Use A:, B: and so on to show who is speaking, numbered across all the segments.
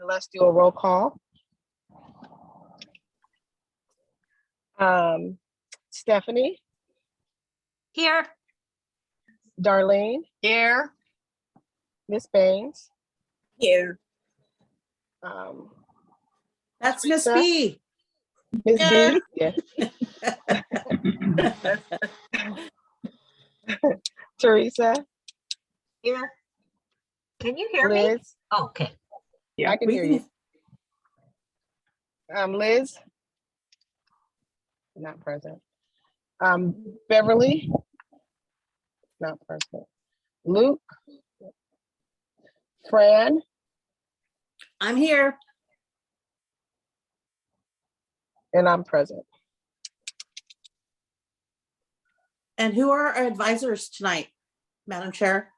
A: Let's do a roll call. Stephanie,
B: Here.
A: Darlene,
B: Here.
A: Miss Baines.
B: Here.
C: That's Miss
A: Teresa?
C: B.
A: Miss B. Yeah. Teresa,
B: Here. Can you hear me?
A: Liz.
B: Okay.
A: I can hear you. Liz, not present. Beverly, not present. Luke, Fran,
C: I'm here.
A: and I'm present.
C: And who are our advisors tonight, Madam Chair?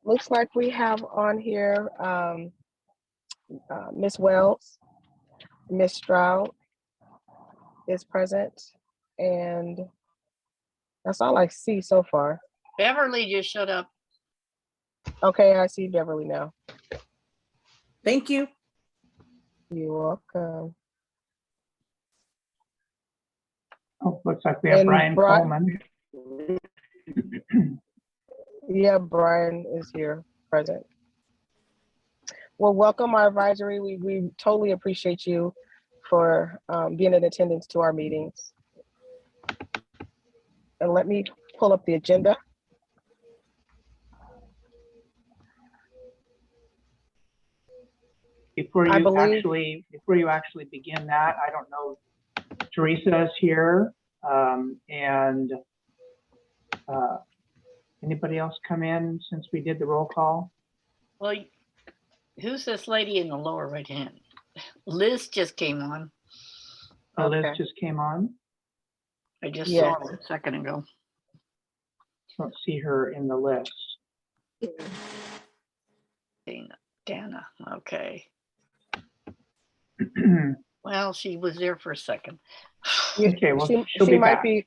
A: Looks like we have on here Miss Wells, Miss Stroud is present, and that's all I see so far.
B: Beverly just shut up.
A: Okay, I see Beverly now.
C: Thank you.
A: You're welcome.
D: Oh, looks like we have
A: And
D: Brian Coleman.
A: Yeah, Brian is here, present. Well, welcome our advisory. We totally appreciate you for being in attendance to our meetings. And let me pull up the agenda.
D: Before
A: I
D: you
A: believe-
D: actually begin that, I don't know, Teresa is here, and anybody else come in since we did the roll call?
E: Well, who's this lady in the lower right hand? Liz just came on.
D: Oh, Liz
A: Okay.
D: just came on.
E: I just
A: Yes.
E: saw her a second ago.
D: Don't see her in the list.
E: Dana, okay. Well, she was there for a second.
D: Okay, well, she'll
A: she
D: be
A: might
D: back.
A: be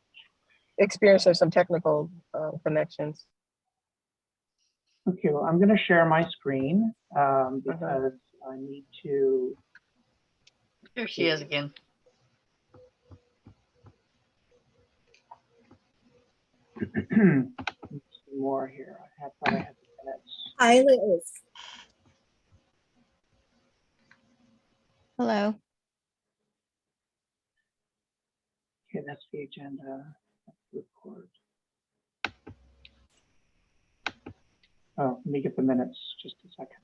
A: experiencing some technical connections.
D: Okay, well, I'm going to share my screen because I need to.
E: Here she is again.
D: Some more here. I thought I had the minutes.
B: Hi, Liz.
F: Hello.
D: Okay, that's the agenda. That's the report. Oh, let me get the minutes. Just a second.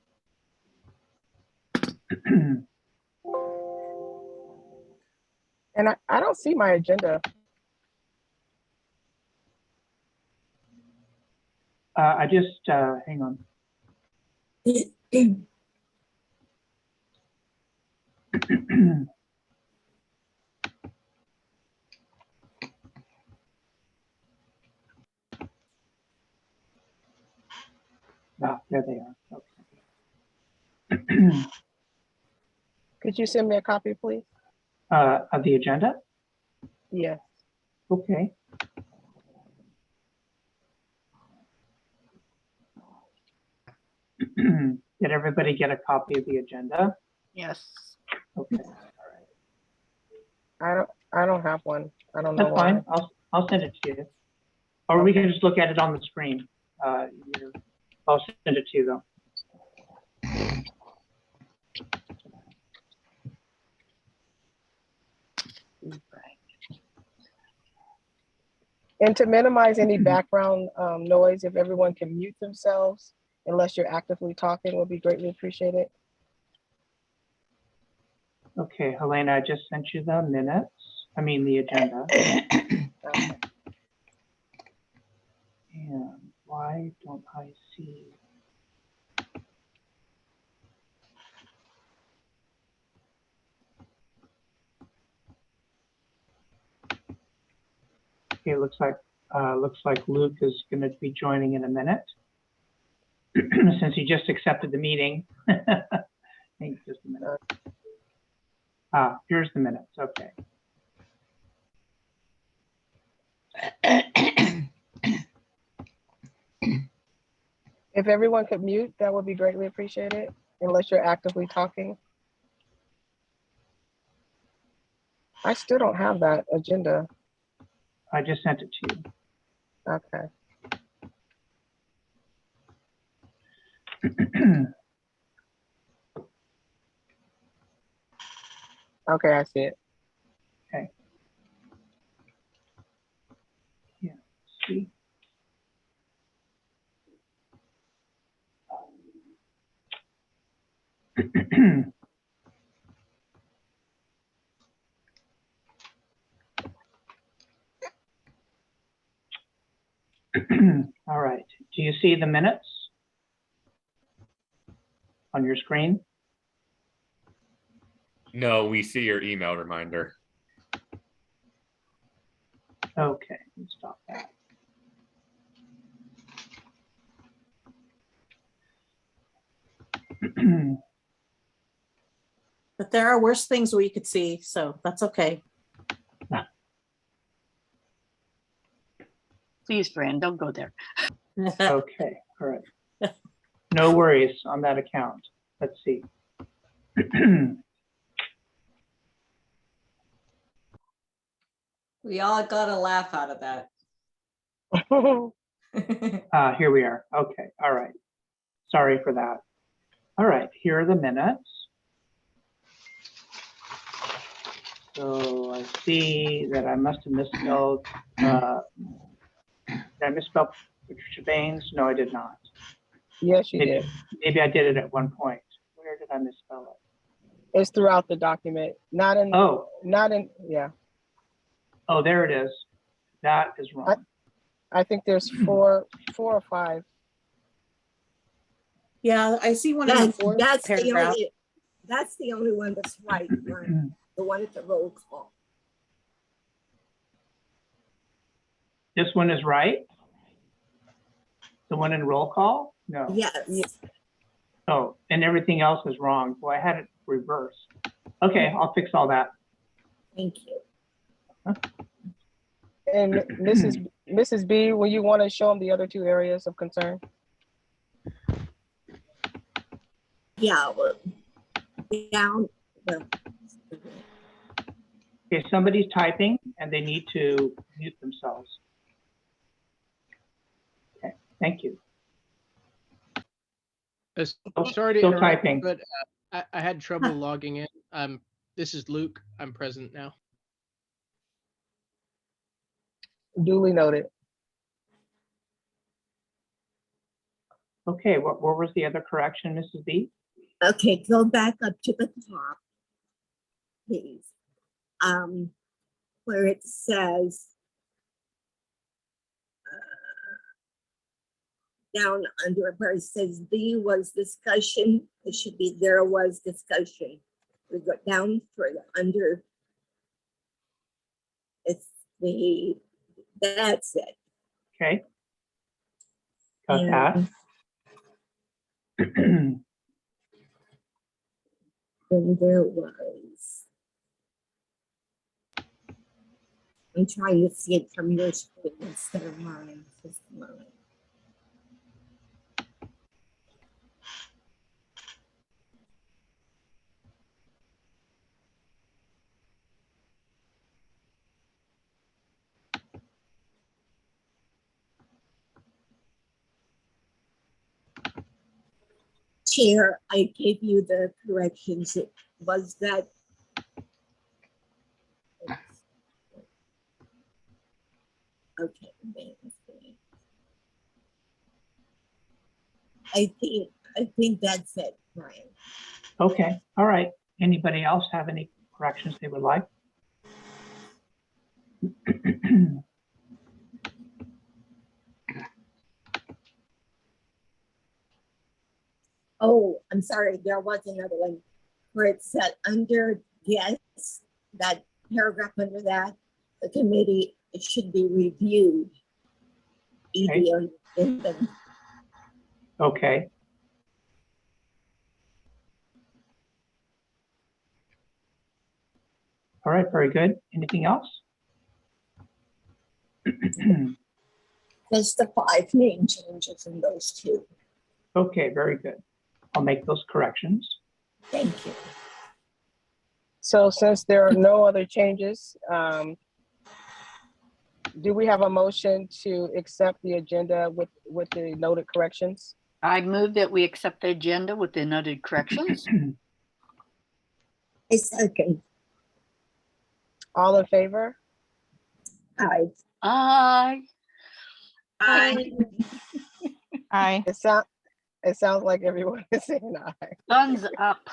A: And I don't see my agenda.
D: I just hang on. Ah, there they are. Okay.
A: Could you send me a copy, please?
D: Of the agenda?
A: Yes.
D: Okay. Did everybody get a copy of the agenda?
E: Yes.
D: Okay.
A: I don't have one. I don't know
D: That's
A: why.
D: fine. I'll send it to you. Or we can just look at it on the screen. I'll send it to you though.
A: And to minimize any background noise, if everyone can mute themselves, unless you're actively talking, would be greatly appreciated.
D: Okay, Helena, I just sent you the minutes. I mean the agenda.
A: Okay.
D: And why don't I see? Okay, it looks like Luke is going to be joining in a minute since he just accepted the meeting. Thanks, just a minute. Here's the minutes. Okay.
A: If everyone could mute, that would be greatly appreciated. unless you're actively talking. I still don't have that agenda.
D: I just sent it to you.
A: Okay. Okay, I see it.
D: Okay. Yeah, see. All right. Do you see the minutes on your screen?
F: No, we see your email reminder.
D: Okay, let's stop that.
C: But there are worse things we could see, so that's okay.
E: Please, Fran, don't go there.
D: Okay, all right. No worries on that account. Let's see.
G: We all got a laugh out of that.
D: Here we are. Okay, all right. Sorry for that. All right, here are the minutes. So I see that I must have misspelled, did I misspell Patricia Baines? No, I did not.
A: Yes, you did.
D: Maybe I did it at one point. Where did I misspell it?
A: It's throughout the document, not in, yeah.
D: Oh, there it is. That is wrong.
A: I think there's four or five.
C: Yeah, I see one in the fourth paragraph.
B: That's the only one that's right, Brian. The one at the roll call.
D: This one is right? The one in roll call? No.
B: Yes.
D: Oh, and everything else is wrong. Boy, I had it reversed. Okay, I'll fix all that.
B: Thank you.
A: And Mrs. B, will you want to show them the other two areas of concern?
B: Yeah, well, down.
D: Okay, somebody's typing and they need to mute themselves. Okay, thank you.
H: Sorry to
D: Still
H: interrupt,
D: typing.
H: but I had trouble logging in. This is Luke. I'm present now.
A: Duly noted.
D: Okay, what was the other correction, Mrs. B?
B: Okay, go back up to the top, please. Where it says down under where it says the was discussion, it should be there was discussion. We go down further under. It's that's it.
D: Okay. Got that.
B: And there was. I'm trying to see it from your screen instead of mine. Just a moment. Chair, I gave you the corrections. It was that. Okay. I think that's it, Brian.
D: Okay, all right. Anybody else have any corrections they would like?
B: Oh, I'm sorry, there was another one where it said under yes, that paragraph under that, the committee, it should be reviewed.
D: Okay.
B: ED
D: Okay. All right, very good. Anything else?
B: Just the 5 name changes in those two.
D: Okay, very good. I'll make those corrections.
B: Thank you.
A: So since there are no other changes, do we have a motion to accept the agenda with the noted corrections?
E: I move that we accept the agenda with the noted corrections.
B: A second.
A: All in favor?
B: Aye.
E: Aye.
B: Aye.
I: Aye.
A: It sounds like everyone is saying aye.
E: Thumbs up.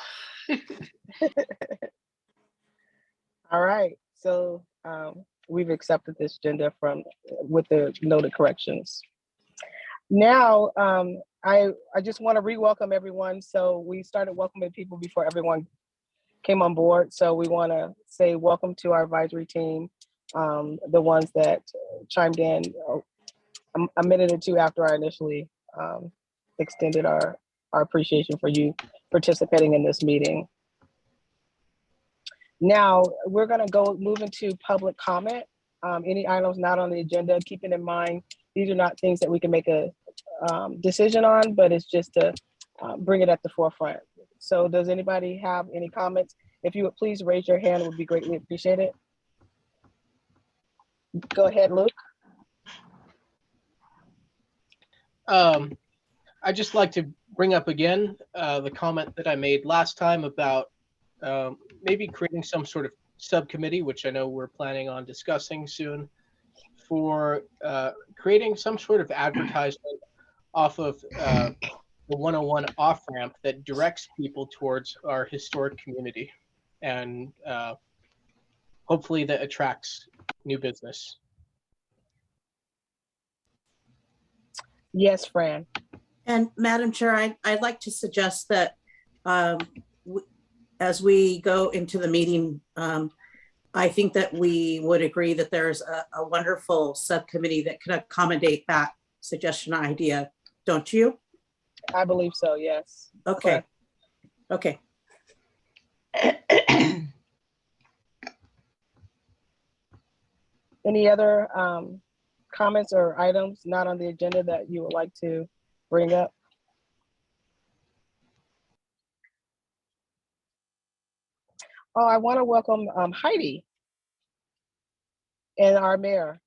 A: All right, so we've accepted this agenda with the noted corrections. Now, I just want to re-welcome everyone. So we started welcoming people before everyone came on board. So we want to say welcome to our advisory team, the ones that chimed in a minute or two after I initially extended our appreciation for you participating in this meeting. Now, we're going to move into public comment. Any items not on the agenda, keeping in mind, these are not things that we can make a decision on, but it's just to bring it at the forefront. So does anybody have any comments? If you would please raise your hand, it would be greatly appreciated. Go ahead, Luke.
H: I'd just like to bring up again the comment that I made last time about maybe creating some sort of subcommittee, which I know we're planning on discussing soon, for creating some sort of advertisement off of the 101 off-ramp that directs people towards our historic community, and hopefully that attracts new business.
A: Yes, Fran.
C: And Madam Chair, I'd like to suggest that as we go into the meeting, I think that we would agree that there's a wonderful subcommittee that can accommodate that suggestion or idea, don't you?
A: I believe so, yes.
C: Okay. Okay.
A: Any other comments or items not on the agenda that you would like to bring up? Oh, I want to welcome Heidi and our mayor.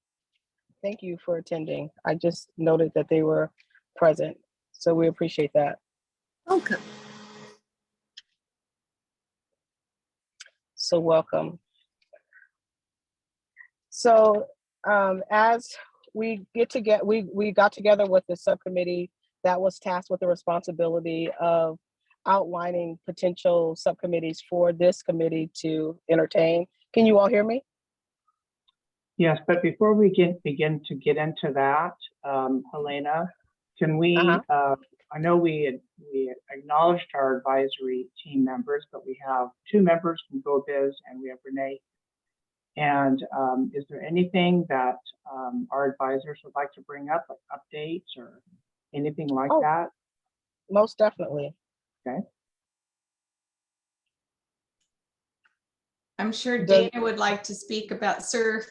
A: Thank you for attending. I just noted that they were present, so we appreciate that.
B: Welcome.
A: So welcome. So as we got together with the subcommittee that was tasked with the responsibility of outlining potential subcommittees for this committee to entertain. Can you all hear me?
D: Yes, but before we begin to get into that, Helena, can we, I know we acknowledged our advisory team members, but we have 2 members from GoBiz and we have Renee. And is there anything that our advisors would like to bring up, like updates or anything like that?
A: Most definitely.
D: Okay.
G: I'm sure Dana would like to speak about surf.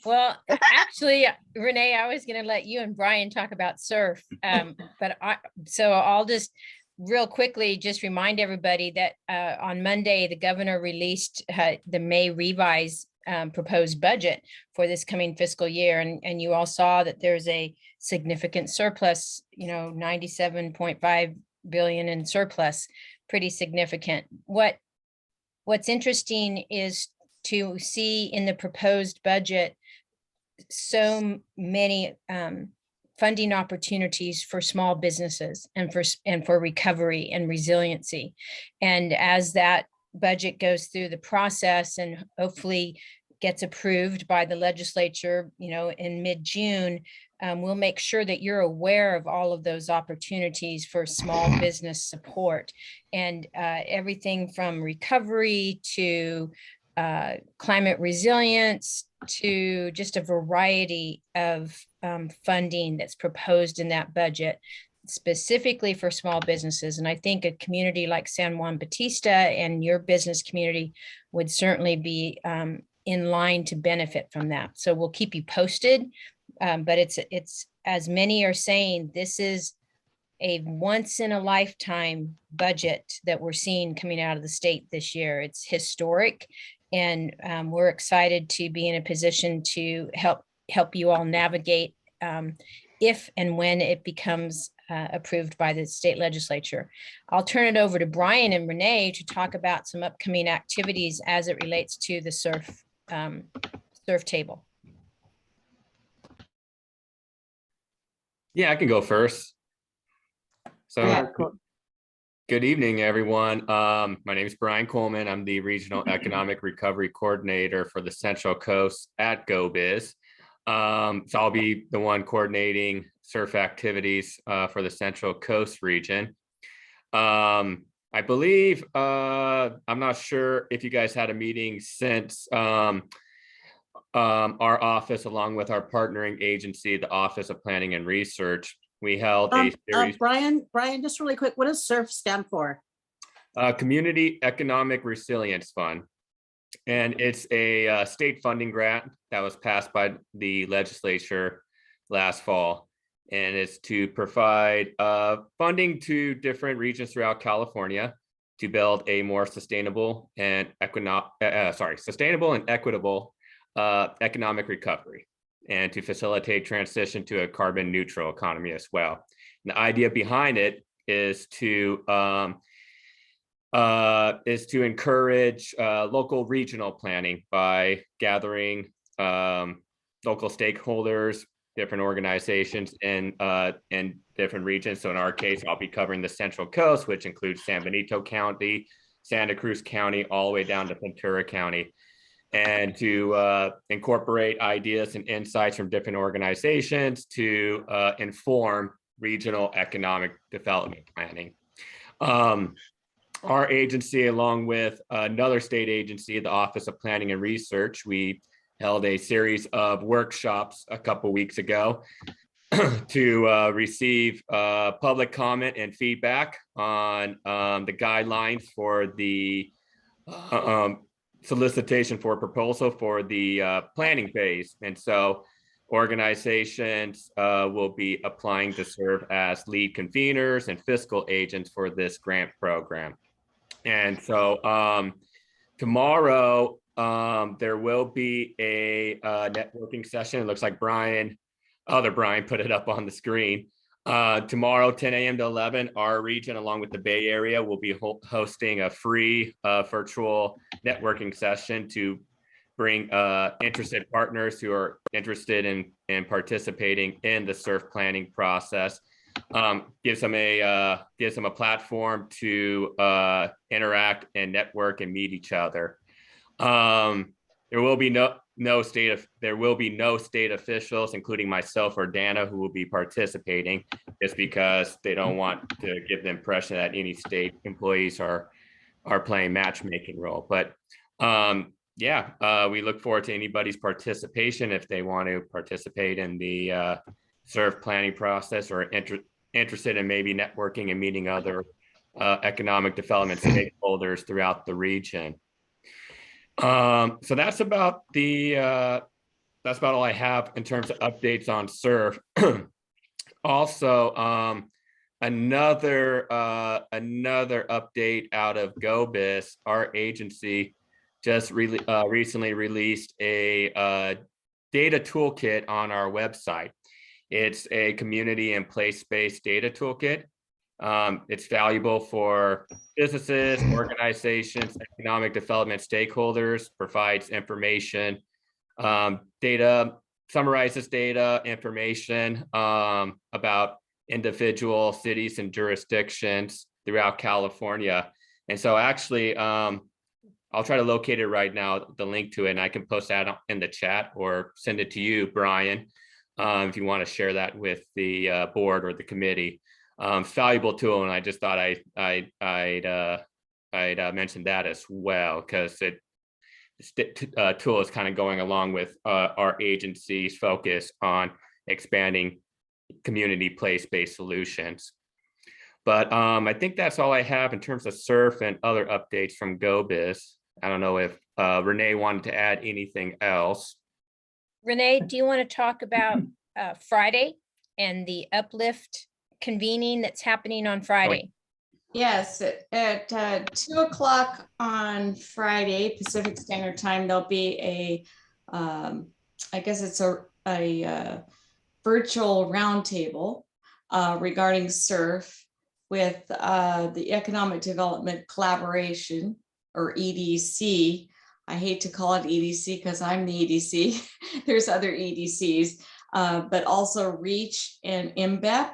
I: Well, actually, Renee, I was going to let you and Brian talk about surf. But I'll just real quickly just remind everybody that on Monday, the governor released the May revise proposed budget for this coming fiscal year. And you all saw that there's a significant surplus, 97.5 billion in surplus, pretty significant. What's interesting is to see in the proposed budget so many funding opportunities for small businesses and for recovery and resiliency. And as that budget goes through the process and hopefully gets approved by the legislature, in mid-June, we'll make sure that you're aware of all of those opportunities for small business support, and everything from recovery to climate resilience to just a variety of funding that's proposed in that budget specifically for small businesses. And I think a community like San Juan Bautista and your business community would certainly be in line to benefit from that. So we'll keep you posted. But it's as many are saying, this is a once in a lifetime budget that we're seeing coming out of the state this year. It's historic, and we're excited to be in a position to help you all navigate if and when it becomes approved by the state legislature. I'll turn it over to Brian and Renee to talk about some upcoming activities as it relates to the surf table.
F: Yeah, I can go first. So
G: Yeah.
F: good evening, everyone. My name is Brian Coleman. I'm the Regional Economic Recovery Coordinator for the Central Coast at GoBiz. So I'll be the one coordinating surf activities for the Central Coast region. I believe, I'm not sure if you guys had a meeting since our office, along with our partnering agency, the Office of Planning and Research, we held a series.
C: Brian, just really quick, what does SURF stand for?
F: Community Economic Resilience Fund. And it's a state funding grant that was passed by the legislature last fall. And it's to provide funding to different regions throughout California to build a more sustainable and equitable economic recovery, and to facilitate transition to a carbon neutral economy as well. And the idea behind it is to encourage local regional planning by gathering local stakeholders, different organizations in different regions. So in our case, I'll be covering the Central Coast, which includes San Benito County, Santa Cruz County, all the way down to Ventura County, and to incorporate ideas and insights from different organizations to inform regional economic development planning. Our agency, along with another state agency, the Office of Planning and Research, we held a series of workshops a couple weeks ago to receive public comment and feedback on the guidelines for the solicitation for a proposal for the planning phase. And so organizations will be applying to serve as lead conveners and fiscal agents for this grant program. And so tomorrow, there will be a networking session. It looks like other Brian put it up on the screen. Tomorrow, 10 a.m. to 11, our region, along with the Bay Area, will be hosting a free virtual networking session to bring interested partners who are interested in participating in the surf planning process. Gives them a platform to interact and network and meet each other. There will be no state officials, including myself or Dana, who will be participating, just because they don't want to give the impression that any state employees are playing matchmaking role. But we look forward to anybody's participation if they want to participate in the surf planning process, or interested in maybe networking and meeting other economic development stakeholders throughout the region. So that's about all I have in terms of updates on surf. Also, another update out of GoBiz, our agency just recently released a data toolkit on our website. It's a community and place-based data toolkit. It's valuable for businesses, organizations, economic development stakeholders, provides information, data, summarizes data, information about individual cities and jurisdictions throughout California. And so actually, I'll try to locate it right now, the link to it, and I can post that in the chat or send it to you, Brian, if you want to share that with the board or the committee. Valuable tool, and I just thought I'd mention that as well, because this tool is kind of going along with our agency's focus on expanding community place-based solutions. But I think that's all I have in terms of surf and other updates from GoBiz. I don't know if Renee wanted to add anything else.
I: Renee, do you want to talk about Friday and the Uplift convening that's happening on Friday?
G: Yes, at 2 o'clock on Friday, Pacific Standard Time, there'll be a, I guess it's a virtual roundtable regarding SURF with the Economic Development Collaboration, or EDC. I hate to call it EDC because I'm the EDC. There's other EDCs, but also REACH and MBEP.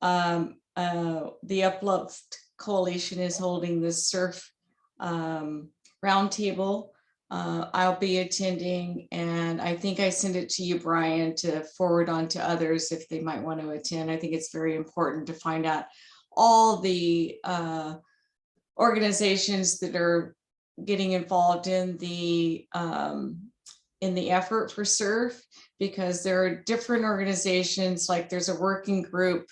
G: The Uplift Coalition is holding this SURF roundtable. I'll be attending, and I think I sent it to you, Brian, to forward on to others if they might want to attend. I think it's very important to find out all the organizations that are getting involved in the effort for SURF, because there are different organizations. Like there's a working group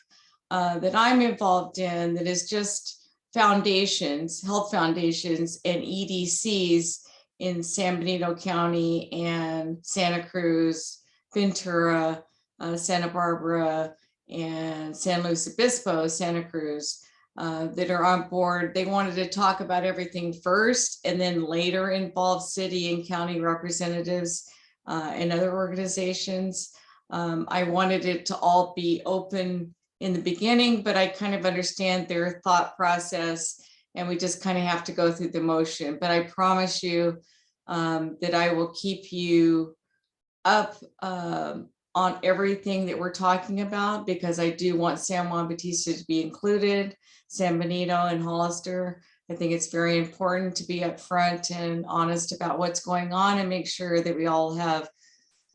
G: that I'm involved in that is just foundations, health foundations and EDCs in San Benito County and Santa Cruz, Ventura, Santa Barbara, and San Luis Obispo, Santa Cruz, that are on board. They wanted to talk about everything first and then later involve city and county representatives and other organizations. I wanted it to all be open in the beginning, but I kind of understand their thought process, and we just kind of have to go through the motion. But I promise you that I will keep you up on everything that we're talking about, because I do want San Juan Bautista to be included, San Benito and Hollister. I think it's very important to be upfront and honest about what's going on and make sure that we all have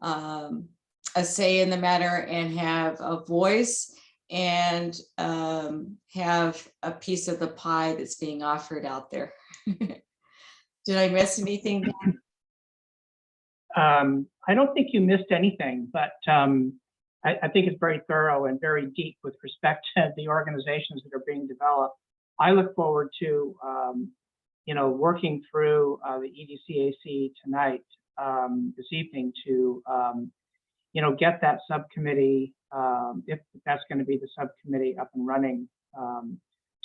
G: a say in the matter and have a voice and have a piece of the pie that's being offered out there. Did I miss anything?
D: I don't think you missed anything, but I think it's very thorough and very deep with respect to the organizations that are being developed. I look forward to, working through the EDCAC tonight, this evening, to, get that subcommittee, if that's going to be the subcommittee, up and running,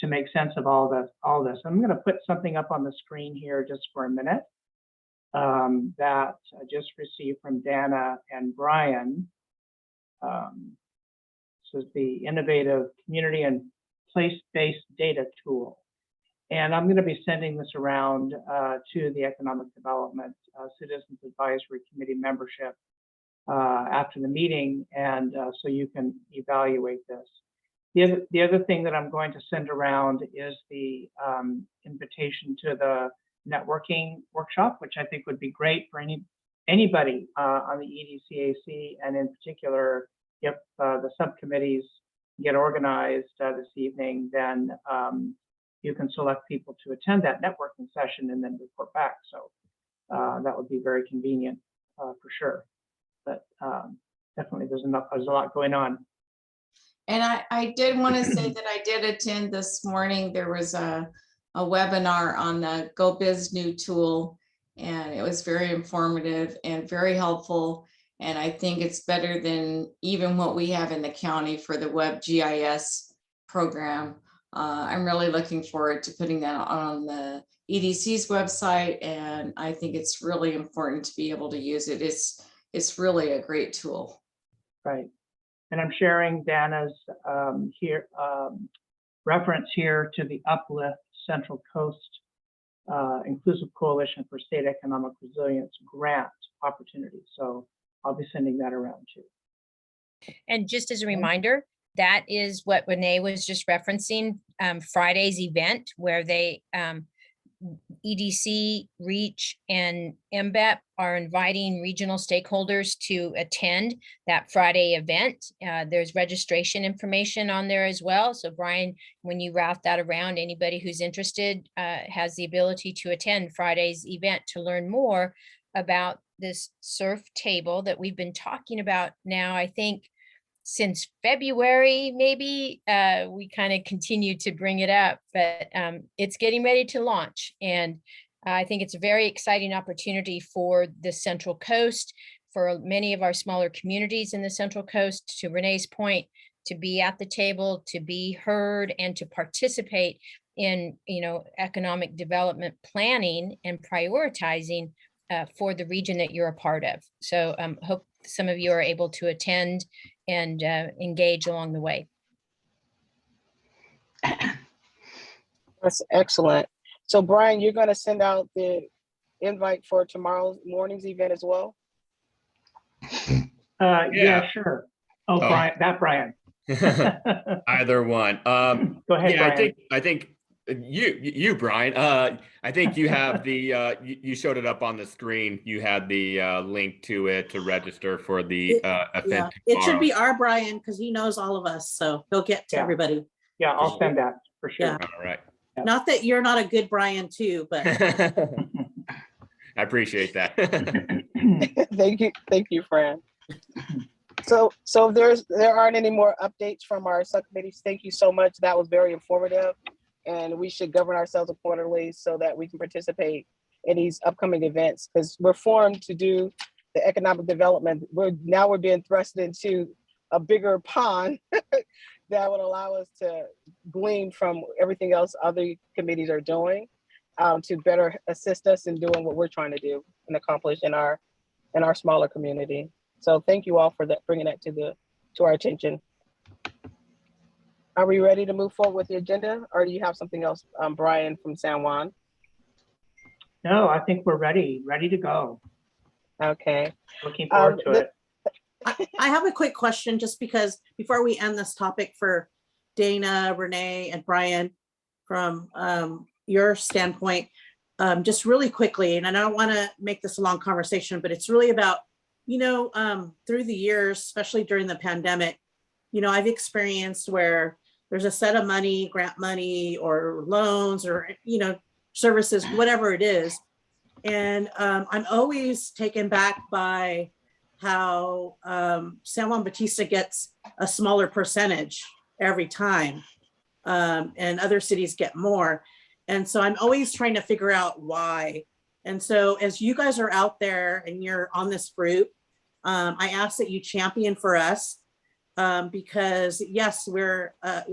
D: to make sense of all this. I'm going to put something up on the screen here just for a minute that I just received from Dana and Brian. This is the Innovative Community and Place-Based Data Tool. And I'm going to be sending this around to the Economic Development Citizens Advisory Committee membership after the meeting, and so you can evaluate this. The other thing that I'm going to send around is the invitation to the networking workshop, which I think would be great for anybody on the EDCAC, and in particular, if the subcommittees get organized this evening, then you can select people to attend that networking session and then report back. So that would be very convenient for sure. But definitely there's a lot going on.
G: And I did want to say that I did attend this morning. There was a webinar on the GoBiz new tool, and it was very informative and very helpful. And I think it's better than even what we have in the county for the web GIS program. I'm really looking forward to putting that on the EDC's website, and I think it's really important to be able to use it. It's really a great tool.
D: Right. And I'm sharing Dana's reference here to the Uplift Central Coast Inclusive Coalition for State Economic Resilience grant opportunity. So I'll be sending that around too.
I: And just as a reminder, that is what Renee was just referencing, Friday's event, where they EDC, REACH, and MBEP are inviting regional stakeholders to attend that Friday event. There's registration information on there as well. So Brian, when you route that around, anybody who's interested has the ability to attend Friday's event to learn more about this SURF table that we've been talking about now, I think, since February, maybe. We kind of continue to bring it up, but it's getting ready to launch. And I think it's a very exciting opportunity for the Central Coast, for many of our smaller communities in the Central Coast. To Renee's point, to be at the table, to be heard, and to participate in, economic development planning and prioritizing for the region that you're a part of. So hope some of you are able to attend and engage along the way.
A: That's excellent. So Brian, you're going to send out the invite for tomorrow morning's event as well?
D: Yeah, sure. Oh,
F: Oh.
D: Brian.
F: Either one.
D: Go ahead,
F: Yeah,
D: Brian.
F: I think you, Brian. I think you have the you showed it up on the screen. You had the link to it to register for the event.
C: It should
F: tomorrow.
C: be our Brian because he knows all of us. So he'll get to
D: Yeah.
C: everybody.
D: Yeah, I'll send that for sure.
C: Yeah.
F: All right.
C: Not that you're not a good Brian too, but
F: I appreciate that.
A: Thank you, Fran. So there aren't any more updates from our subcommittees. Thank you so much. That was very informative, and we should govern ourselves accordingly so that we can participate in these upcoming events, because we're formed to do the economic development. We're being thrust into a bigger pond that would allow us to glean from everything else other committees are doing, to better assist us in doing what we're trying to do and accomplish in our smaller community. So thank you all for that, bringing that to our attention. Are we ready to move forward with the agenda, or do you have something else, Brian from San Juan?
D: No, I think we're ready to go.
A: Okay.
D: Looking forward to it.
C: I have a quick question just because before we end this topic for Dana, Renee, and Brian, from your standpoint, just really quickly, and I don't want to make this a long conversation, but it's really about, through the years, especially during the pandemic, I've experienced where there's a set of money, grant money, or loans, or, services, whatever it is. And I'm always taken back by how San Juan Bautista gets a smaller percentage every time, and other cities get more. And so I'm always trying to figure out why. And so as you guys are out there and you're on this group, I ask that you champion for us, because yes,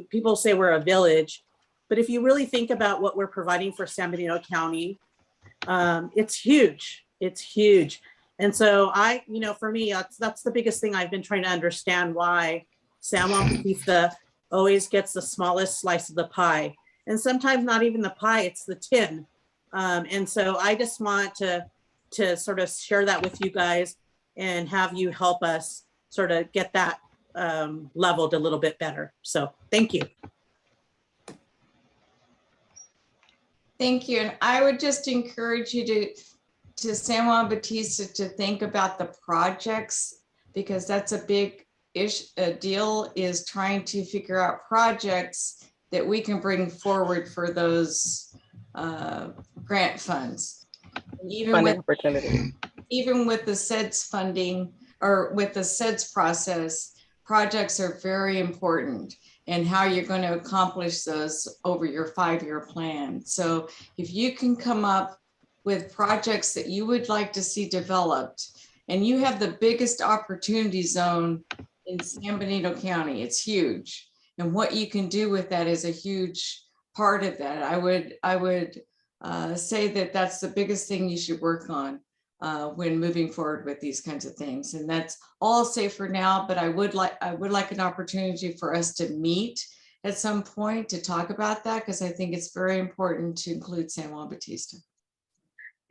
C: people say we're a village, but if you really think about what we're providing for San Benito County, it's huge. It's huge. And so for me, that's the biggest thing I've been trying to understand, why San Juan Bautista always gets the smallest slice of the pie. And sometimes not even the pie, it's the tin. And so I just want to sort of share that with you guys and have you help us sort of get that leveled a little bit better. So thank you.
G: Thank you. And I would just encourage you to San Juan Bautista to think about the projects, because that's a big deal, is trying to figure out projects that we can bring forward for those grant funds. Even with the SEDS funding, or with the SEDS process, projects are very important, and how you're going to accomplish those over your 5-year plan. So if you can come up with projects that you would like to see developed, and you have the biggest opportunity zone in San Benito County, it's huge. And what you can do with that is a huge part of that. I would say that that's the biggest thing you should work on when moving forward with these kinds of things. And that's all I'll say for now, but I would like an opportunity for us to meet at some point to talk about that, because I think it's very important to include San Juan Bautista.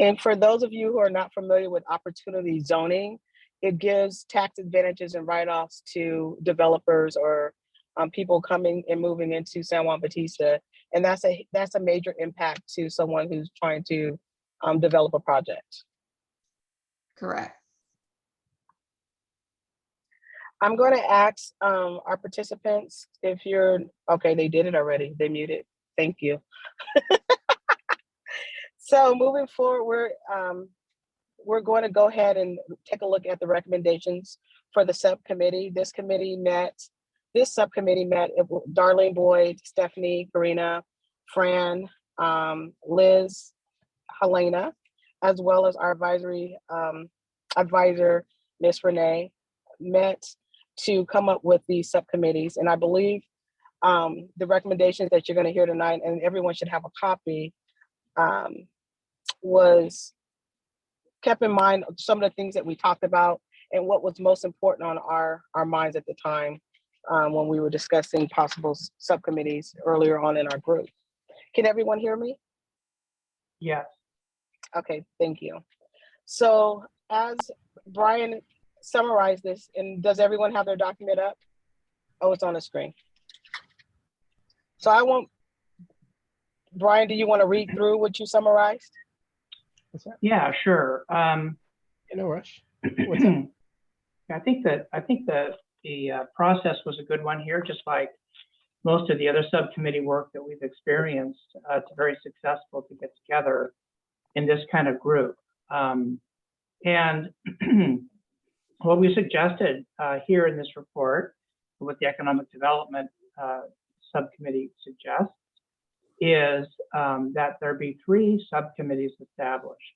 A: And for those of you who are not familiar with opportunity zoning, it gives tax advantages and write-offs to developers or people coming and moving into San Juan Bautista. And that's a major impact to someone who's trying to develop a project.
G: Correct.
A: I'm going to ask our participants if you're, okay, they did it already. They muted. Thank you. So moving forward, we're going to go ahead and take a look at the recommendations for the subcommittee. This subcommittee met, Darlene Boyd, Stephanie, Karina, Fran, Liz, Helena, as well as our advisor, Ms. Renee, met to come up with these subcommittees. And I believe the recommendations that you're going to hear tonight, and everyone should have a copy, was kept in mind some of the things that we talked about and what was most important on our minds at the time when we were discussing possible subcommittees earlier on in our group. Can everyone hear me?
D: Yes.
A: Okay, thank you. So as Brian summarized this, and does everyone have their document up? Oh, it's on the screen. So I won't, Brian, do you want to read through what you summarized?
H: What's that?
D: Yeah, sure.
H: No rush. What's that?
D: I think that the process was a good one here, just like most of the other subcommittee work that we've experienced. It's very successful to get together in this kind of group. And what we suggested here in this report, what the Economic Development Subcommittee suggests, is that there be 3 subcommittees established.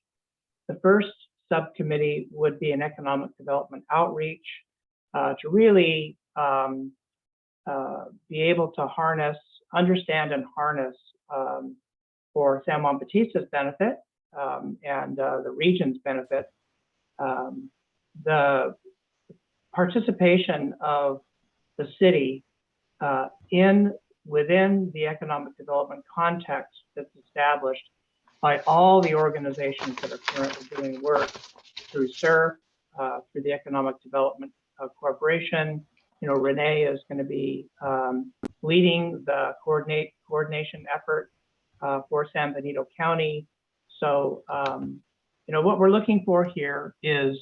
D: The first subcommittee would be an economic development outreach to really be able to understand and harness for San Juan Bautista's benefit and the region's benefit, the participation of the city within the economic development context that's established by all the organizations that are currently doing work through SURF, through the Economic Development Corporation. You know, Renee is going to be leading the coordination effort for San Benito County. So, you know, what we're looking for here is,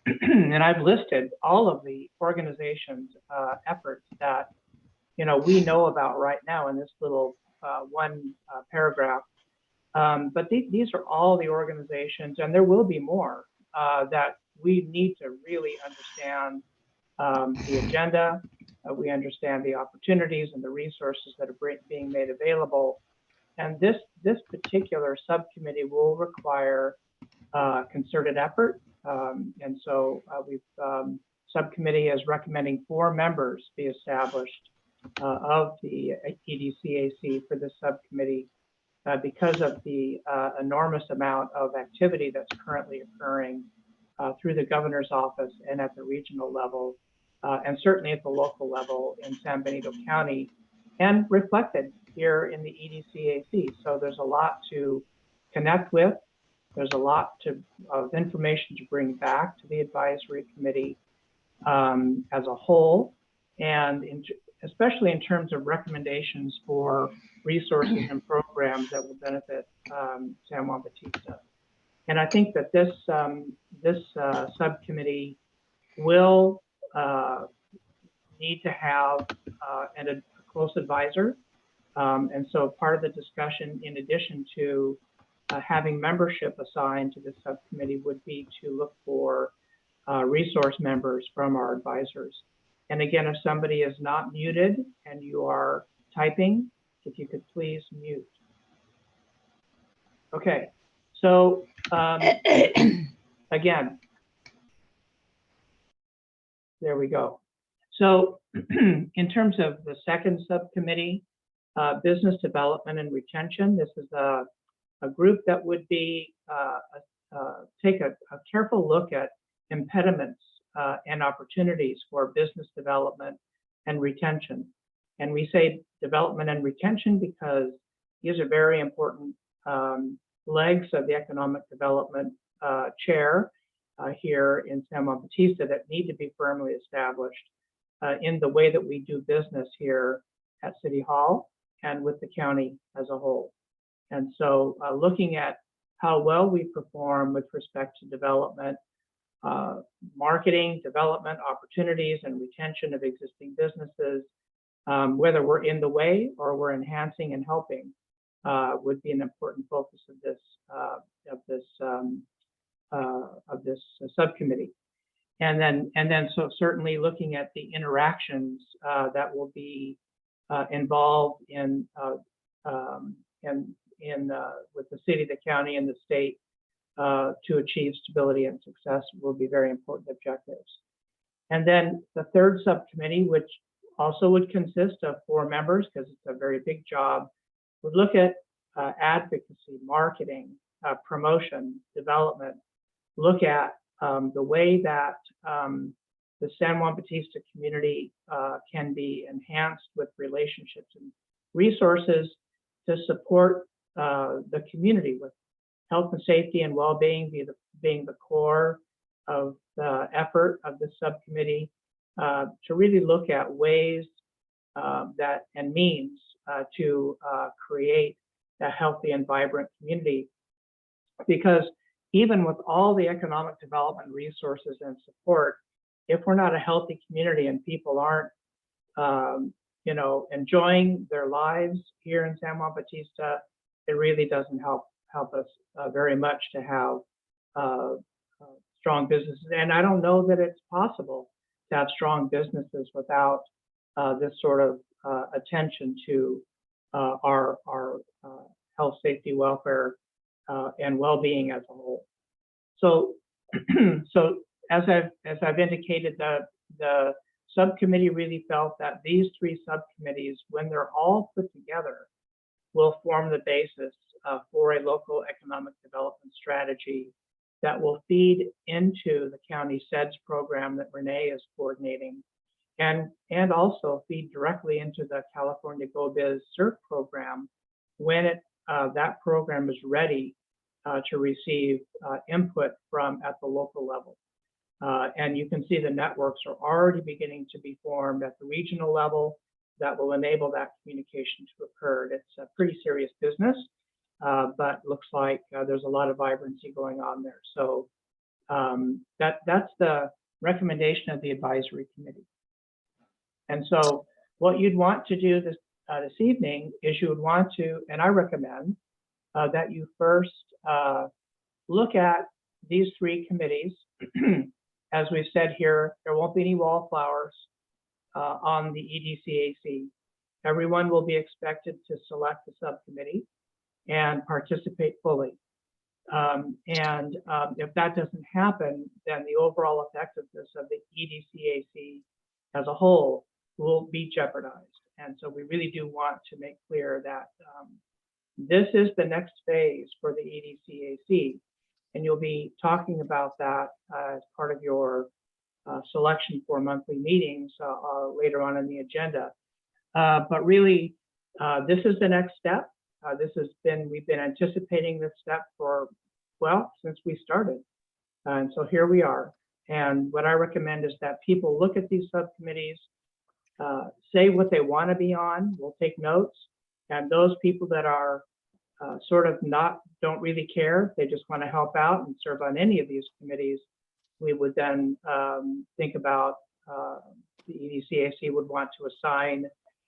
D: and I've listed all of the organizations' efforts that, you know, we know about right now in this little one paragraph. But these are all the organizations, and there will be more that we need to really understand the agenda. We understand the opportunities and the resources that are being made available. And this particular subcommittee will require concerted effort. And so subcommittee is recommending 4 members be established of the EDCAC for this subcommittee because of the enormous amount of activity that's currently occurring through the governor's office and at the regional level, and certainly at the local level in San Benito County, and reflected here in the EDCAC. So there's a lot to connect with. There's a lot of information to bring back to the advisory committee as a whole, and especially in terms of recommendations for resources and programs that will benefit San Juan Bautista. And I think that this subcommittee will need to have a close advisor. And so part of the discussion, in addition to having membership assigned to the subcommittee, would be to look for resource members from our advisors. And again, if somebody is not muted and you are typing, if you could please mute. Okay, so again, there we go. So in terms of the second subcommittee, business development and retention, this is a group that would be take a careful look at impediments and opportunities for business development and retention. And we say development and retention because these are very important legs of the economic development chair here in San Juan Bautista that need to be firmly established in the way that we do business here at City Hall and with the county as a whole. And so looking at how well we perform with respect to development, marketing, development, opportunities, and retention of existing businesses, whether we're in the way or we're enhancing and helping, would be an important focus of this subcommittee. And then so certainly looking at the interactions that will be involved in with the city, the county, and the state to achieve stability and success will be very important objectives. And then the third subcommittee, which also would consist of 4 members, because it's a very big job, would look at advocacy, marketing, promotion, development, look at the way that the San Juan Bautista community can be enhanced with relationships and resources to support the community, with health and safety and well-being being the core of the effort of this subcommittee, to really look at ways that and means to create a healthy and vibrant community. Because even with all the economic development resources and support, if we're not a healthy community and people aren't, enjoying their lives here in San Juan Bautista, it really doesn't help us very much to have strong businesses. And I don't know that it's possible to have strong businesses without this sort of attention to our health, safety, welfare, and well-being as a whole. So, as I've indicated, the subcommittee really felt that these 3 subcommittees, when they're all put together, will form the basis for a local economic development strategy that will feed into the county SEDS program that Renee is coordinating, and also feed directly into the California Go Biz SURF program when that program is ready to receive input from at the local level. And you can see the networks are already beginning to be formed at the regional level that will enable that communication to occur. It's a pretty serious business, but looks like there's a lot of vibrancy going on there. So that's the recommendation of the advisory committee. And so what you'd want to do this evening is you would want to, and I recommend that you first look at these 3 committees. As we've said here, there won't be any wallflowers on the EDCAC. Everyone will be expected to select the subcommittee and participate fully. If that doesn't happen, then the overall effectiveness of the EDCAC as a whole will be jeopardized. And so we really do want to make clear that this is the next phase for the EDCAC. And you'll be talking about that as part of your selection for monthly meetings later on in the agenda. But really, this is the next step. We've been anticipating this step for, well, since we started. And so here we are. And what I recommend is that people look at these subcommittees, say what they want to be on. We'll take notes. And those people that are sort of don't really care, they just want to help out and serve on any of these committees, we would then think about the EDCAC would want to assign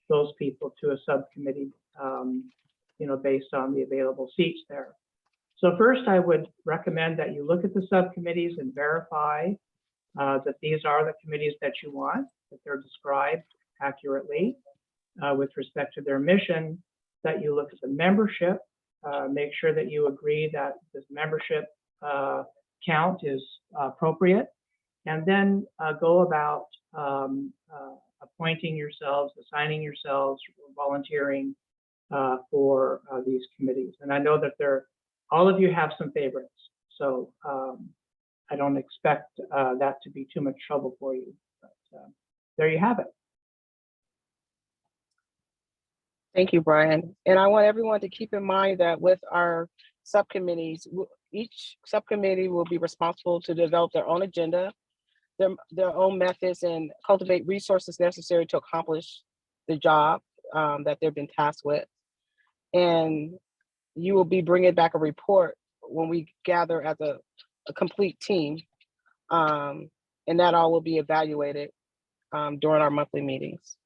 D: those people to a subcommittee, based on the available seats there. So first, I would recommend that you look at the subcommittees and verify that these are the committees that you want, that they're described accurately with respect to their mission, that you look at the membership, make sure that you agree that this membership count is appropriate, and then go about appointing yourselves, assigning yourselves, volunteering for these committees. And I know that all of you have some favorites, so I don't expect that to be too much trouble for you. But there you have it.
A: Thank you, Brian. And I want everyone to keep in mind that with our subcommittees, each subcommittee will be responsible to develop their own agenda, their own methods, and cultivate resources necessary to accomplish the job that they've been tasked with. And you will be bringing back a report when we gather as a complete team. And that all will be evaluated during our monthly meetings.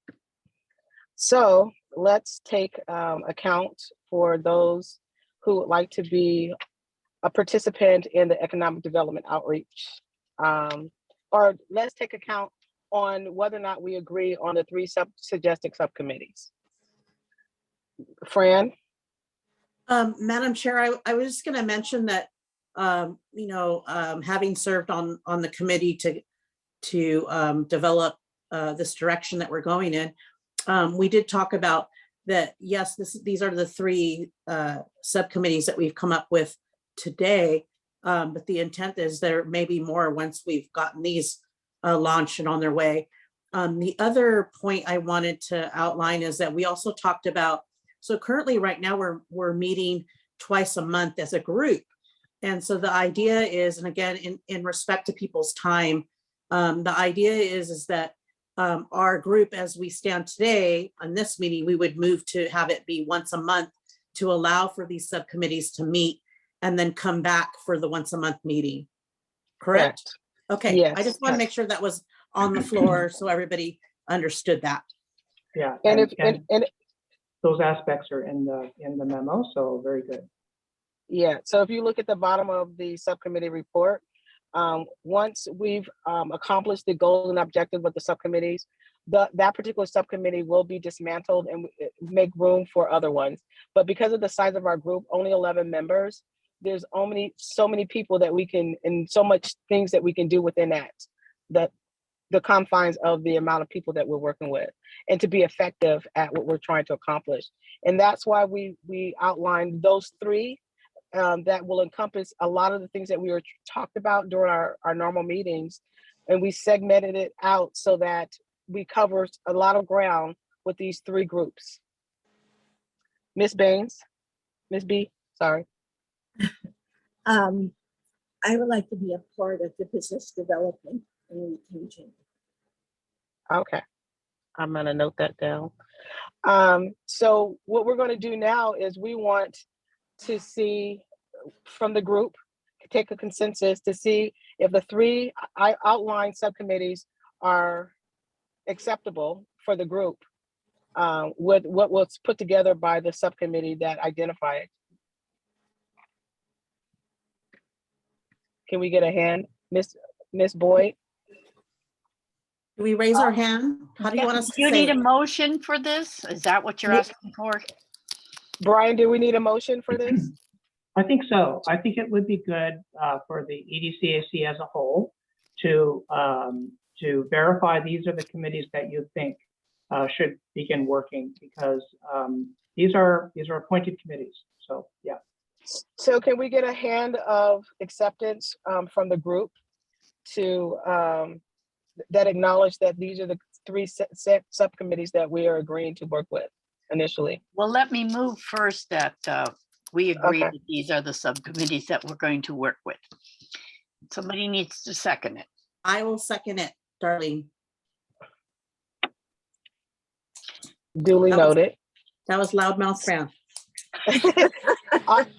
A: So let's take account for those who would like to be a participant in the economic development outreach. Or let's take account on whether or not we agree on the 3 suggested subcommittees. Fran?
C: Madam Chair, I was just going to mention that, having served on the committee to develop this direction that we're going in. We did talk about that, yes, these are the three subcommittees that we've come up with today, but the intent is there may be more once we've gotten these launched and on their way. The other point I wanted to outline is that we also talked about, so currently right now we're meeting twice a month as a group. And so the idea is, and again, in respect to people's time, the idea is that our group, as we stand today on this meeting, we would move to have it be once a month to allow for these subcommittees to meet and then come back for the once a month meeting. Correct? Okay.
A: Yes.
C: I just want to make sure that was on the floor so everybody understood that.
D: Yeah,
A: And
D: and those aspects are in the memo, so very good.
A: yeah, so if you look at the bottom of the subcommittee report, once we've accomplished the goal and objective with the subcommittees, that particular subcommittee will be dismantled and make room for other ones. But because of the size of our group, only 11 members, there's only so many people that we can, and so much things that we can do within the confines of the amount of people that we're working with, and to be effective at what we're trying to accomplish. And that's why we outlined those three that will encompass a lot of the things that we were talked about during our normal meetings. And we segmented it out so that we cover a lot of ground with these three groups. Ms. Baines, Ms. B, sorry.
B: I would like to be a part of the business development and retention.
A: Okay, I'm gonna note that down. So what we're gonna do now is we want to see from the group, take a consensus to see if the three outlined subcommittees are acceptable for the group with what was put together by the subcommittee that identified. Can we get a hand, Miss Boyd?
C: Do we raise our hand? How do you want us to
E: Do you
C: say
E: need a
C: it?
E: motion for this? Is that what you're asking for?
A: Brian, do we need a motion for this?
D: I think so. I think it would be good for the EDCAC as a whole to verify these are the committees that you think should begin working, because these are appointed committees. So yeah.
A: So can we get a hand of acceptance from the group to that acknowledge that these are the three subcommittees that we are agreeing to work with initially?
E: Well, let me move first that we agree
A: Okay.
E: that these are the subcommittees that we're going to work with. Somebody needs to second it.
C: I will second it, Darlene.
A: Duly
C: That was-
A: noted.
C: That was loudmouth Fran.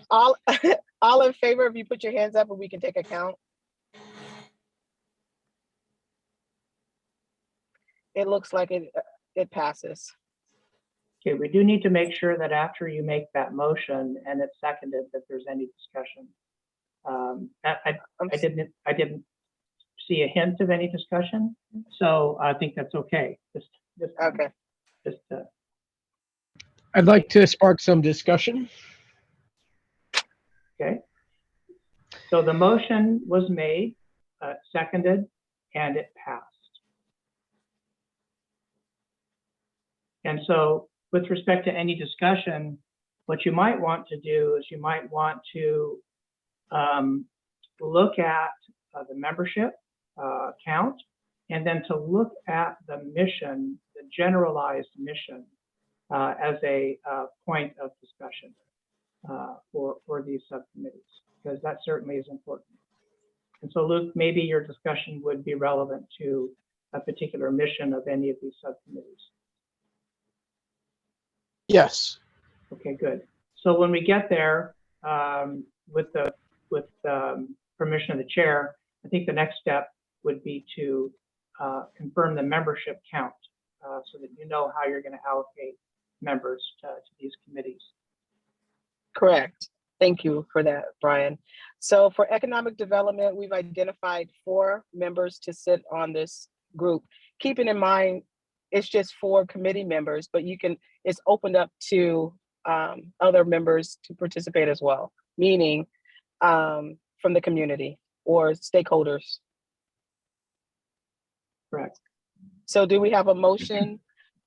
A: all in favor, if you put your hands up and we can take a count. It looks like it passes.
D: Okay, we do need to make sure that after you make that motion and it's seconded, that there's any discussion. I didn't see a hint of any discussion, so I think that's okay.
A: Okay.
H: I'd like to spark some discussion.
D: Okay. So the motion was made, seconded, and it passed. And so with respect to any discussion, what you might want to do is you might want to look at the membership count, and then to look at the mission, the generalized mission, as a point of discussion for these subcommittees, because that certainly is important. And so Luke, maybe your discussion would be relevant to a particular mission of any of these subcommittees.
H: Yes.
D: Okay, good. So when we get there, with permission of the chair, I think the next step would be to confirm the membership count so that you know how you're going to allocate members to these committees.
A: Correct. Thank you for that, Brian. So for economic development, we've identified 4 members to sit on this group. Keeping in mind, it's just 4 committee members, but it's opened up to other members to participate as well, meaning from the community or stakeholders.
D: Correct.
A: So do we have a motion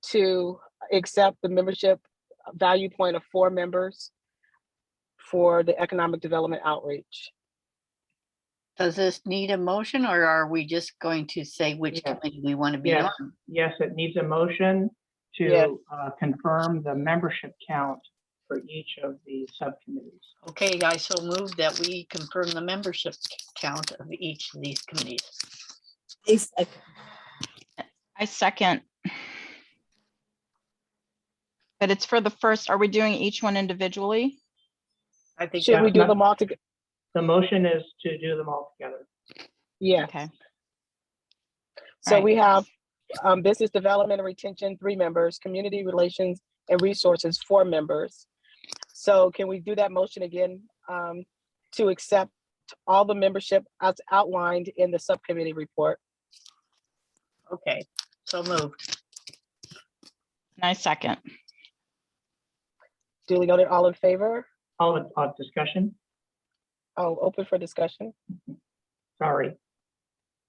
A: to accept the membership value point of 4 members for the economic development outreach?
E: Does this need a motion or are we just going to say which
D: Yes.
E: committee we want to be
D: Yes.
E: on?
D: Yes, it needs a motion
A: Yes.
D: to confirm the membership count for each of the subcommittees.
E: Okay, I so move that we confirm the membership count of each of these committees.
J: I second. But it's for the first, are we doing each one individually?
E: I think
A: Should we
D: that's
A: do
D: not-
A: them all together?
D: The motion is to do them all together.
A: Yeah.
J: Okay.
A: So
J: Right.
A: we have business development and retention, 3 members, community relations and resources, 4 members. So can we do that motion again to accept all the membership as outlined in the subcommittee report?
E: Okay, so moved.
J: And I second.
A: Duly noted, all in favor?
D: All in discussion?
A: Oh, open for discussion.
D: Sorry.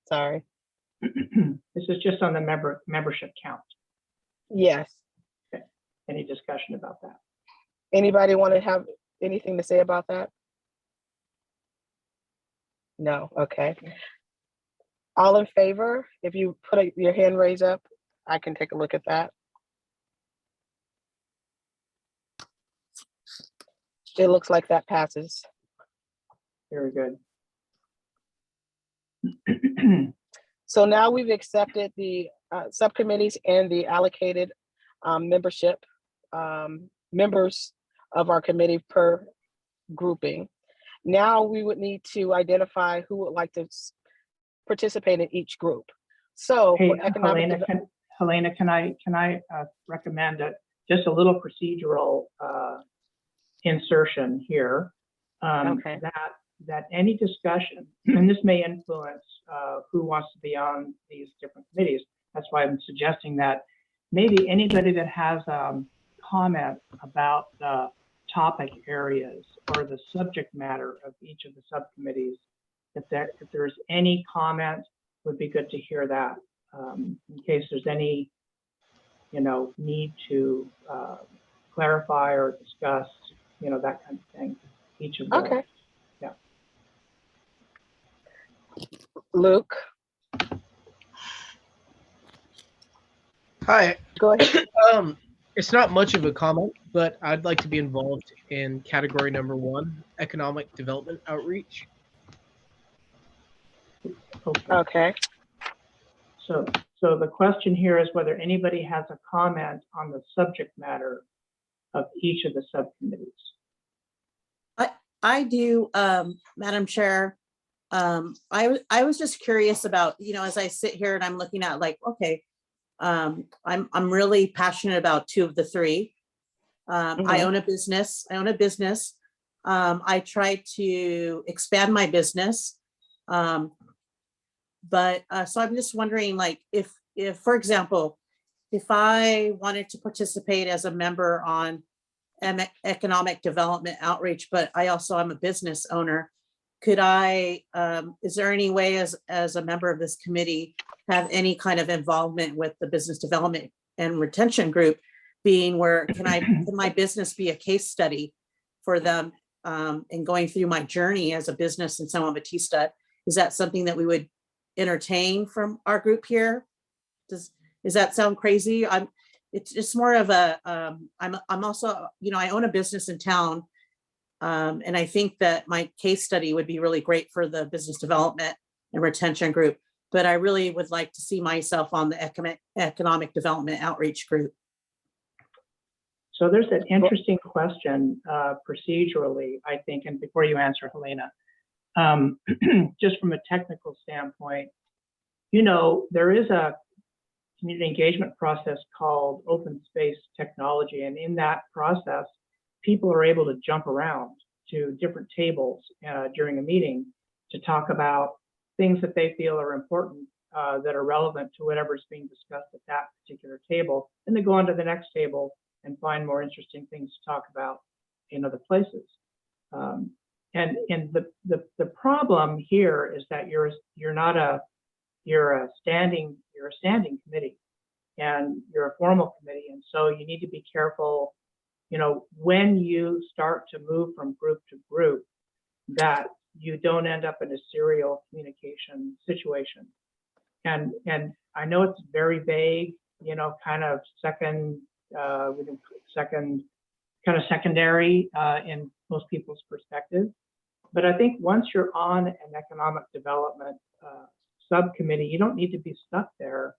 A: Sorry.
D: This is just on the membership count.
A: Yes.
D: Any discussion about that?
A: Anybody want to have anything to say about that? No, okay. All in favor, if you put your hand raised up, I can take a look at that. It looks like that passes.
D: Very good.
A: So now we've accepted the subcommittees and the allocated membership members of our committee per grouping. Now we would need to identify who would like to participate in each group. So
D: Hey,
A: for economic
D: Helena, can I recommend just a little procedural insertion here?
E: Okay.
D: That any discussion, and this may influence who wants to be on these different committees. That's why I'm suggesting that maybe anybody that has comment about the topic areas or the subject matter of each of the subcommittees, if there's any comment, would be good to hear that in case there's any, need to clarify or discuss, that kind of thing. Each of those.
A: Okay.
D: Yeah.
A: Luke,
H: Hi.
A: go ahead.
H: It's not much of a comment, but I'd like to be involved in category number 1, economic development outreach.
D: Okay.
A: Okay.
D: So the question here is whether anybody has a comment on the subject matter of each of the subcommittees.
C: I do, Madam Chair. I was just curious about, as I sit here and I'm looking at like, okay, I'm really passionate about 2 of the 3. I own a business. I try to expand my business. But so I'm just wondering, like, if for example, if I wanted to participate as a member on economic development outreach, but I also am a business owner, could I, is there any way as a member of this committee have any kind of involvement with the business development and retention group, being where can my business be a case study for them in going through my journey as a business and San Juan Bautista? Is that something that we would entertain from our group here? Does that sound crazy? It's just more of a, I'm also, I own a business in town. And I think that my case study would be really great for the business development and retention group, but I really would like to see myself on the economic development outreach group.
D: So there's an interesting question procedurally, I think, and before you answer, Helena, just from a technical standpoint, there is a community engagement process called open space technology. And in that process, people are able to jump around to different tables during a meeting to talk about things that they feel are important that are relevant to whatever's being discussed at that particular table. And they go on to the next table and find more interesting things to talk about in other places. And the problem here is that you're not a you're a standing committee, and you're a formal committee, and so you need to be careful, you know, when you start to move from group to group, that you don't end up in a serial communication situation. And I know it's very vague, you know, kind of secondary in most people's perspective. But I think once you're on an economic development subcommittee, you don't need to be stuck there.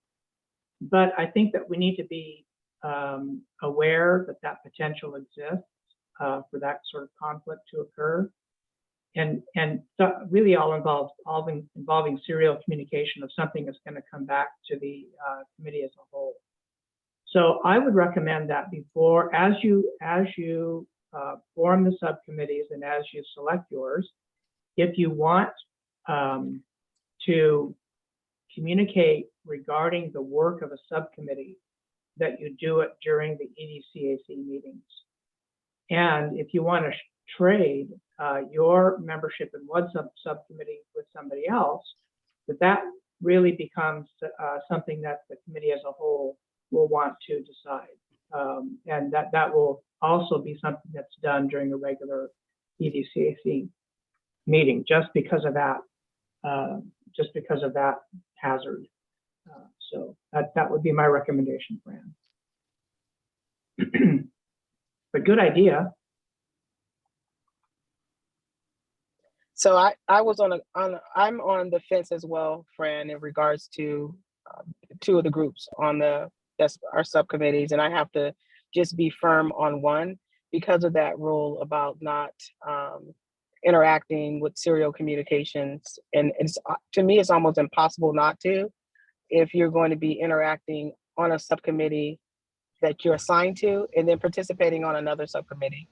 D: But I think that we need to be aware that that potential exists for that sort of conflict to occur. And so really all involving serial communication of something that's going to come back to the committee as a whole. So I would recommend that before, as you form the subcommittees and as you select yours, if you want to communicate regarding the work of a subcommittee, that you do it during the EDCAC meetings. And if you want to trade your membership in one subcommittee with somebody else, that really becomes something that the committee as a whole will want to decide. And that will also be something that's done during a regular EDCAC meeting, just because of that hazard. So that would be my recommendation, Fran. But good idea.
A: So I'm on the fence as well, Fran, in regards to two of the groups on that's our subcommittees, and I have to just be firm on one because of that rule about not interacting with serial communications. And it's, to me, it's almost impossible not to, if you're going to be interacting on a subcommittee that you're assigned to and then participating on another subcommittee.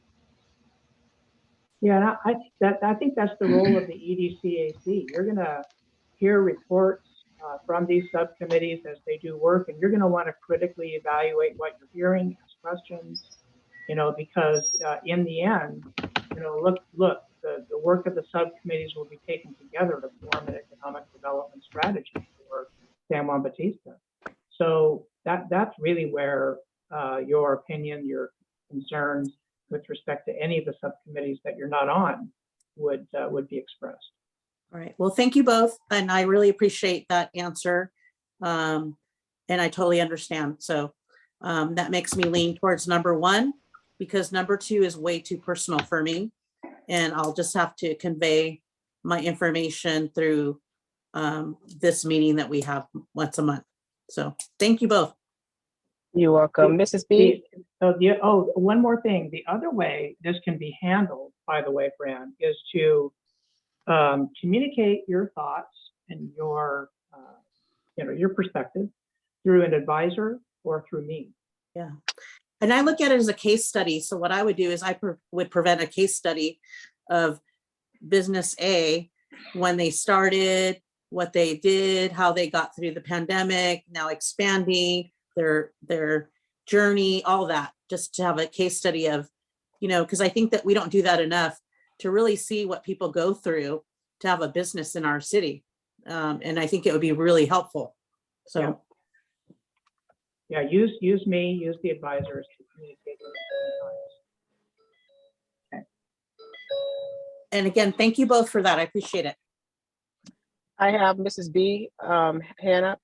D: Yeah, and I think that's the role of the EDCAC. You're going to hear reports from these subcommittees as they do work, and you're going to want to critically evaluate what you're hearing, ask questions, you know, because in the end, you know, look, the work of the subcommittees will be taken together to form an economic development strategy for San Juan Bautista. So that's really where your opinion, your concerns with respect to any of the subcommittees that you're not on would be expressed.
C: All right. Well, thank you both. And I really appreciate that answer. And I totally understand. So that makes me lean towards number one, because number two is way too personal for me. And I'll just have to convey my information through this meeting that we have once a month. So thank you both.
A: You're welcome. Mrs. B?
D: One more thing. The other way this can be handled, by the way, Fran, is to communicate your thoughts and your perspective through an advisor or through me.
C: Yeah. And I look at it as a case study. So what I would do is I would prevent a case study of business A, when they started, what they did, how they got through the pandemic, now expanding, their journey, all that, just to have a case study of, you know, because I think that we don't do that enough to really see what people go through to have a business in our city. And I think it would be really helpful. So
D: yeah, use me, use the advisors to communicate those things. Okay.
C: And again, thank you both for that. I appreciate it.
A: I have Mrs. B, Hannah.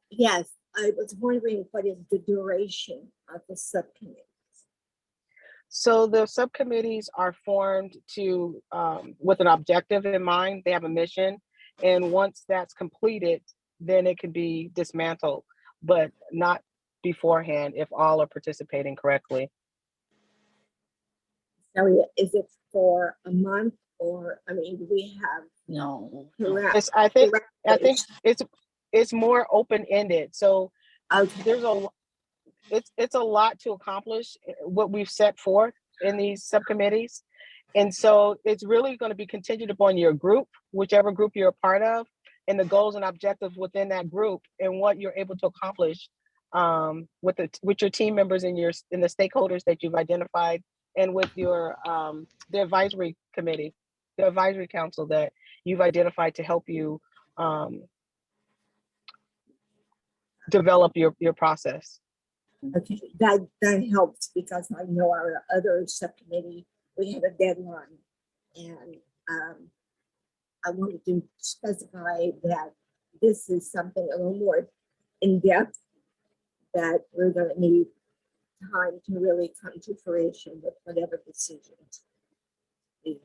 B: Yes, I was wondering what is the duration of the subcommittee?
A: So the subcommittees are formed to with an objective in mind. They have a mission, and once that's completed, then it can be dismantled, but not beforehand if all are participating correctly.
B: So is it for a month, or I mean, do we have
E: No.
A: I think it's more open-ended. So there's it's a lot to accomplish what we've set forth in these subcommittees. And so it's really going to be contingent upon your group, whichever group you're a part of, and the goals and objectives within that group and what you're able to accomplish with your team members and the stakeholders that you've identified, and with your the advisory committee, the advisory council that you've identified to help you develop your process.
B: Okay, that helps because I know our other subcommittee, we had a deadline. And I wanted to specify that this is something a little more in-depth that we're gonna need time to really come to fruition with whatever decisions we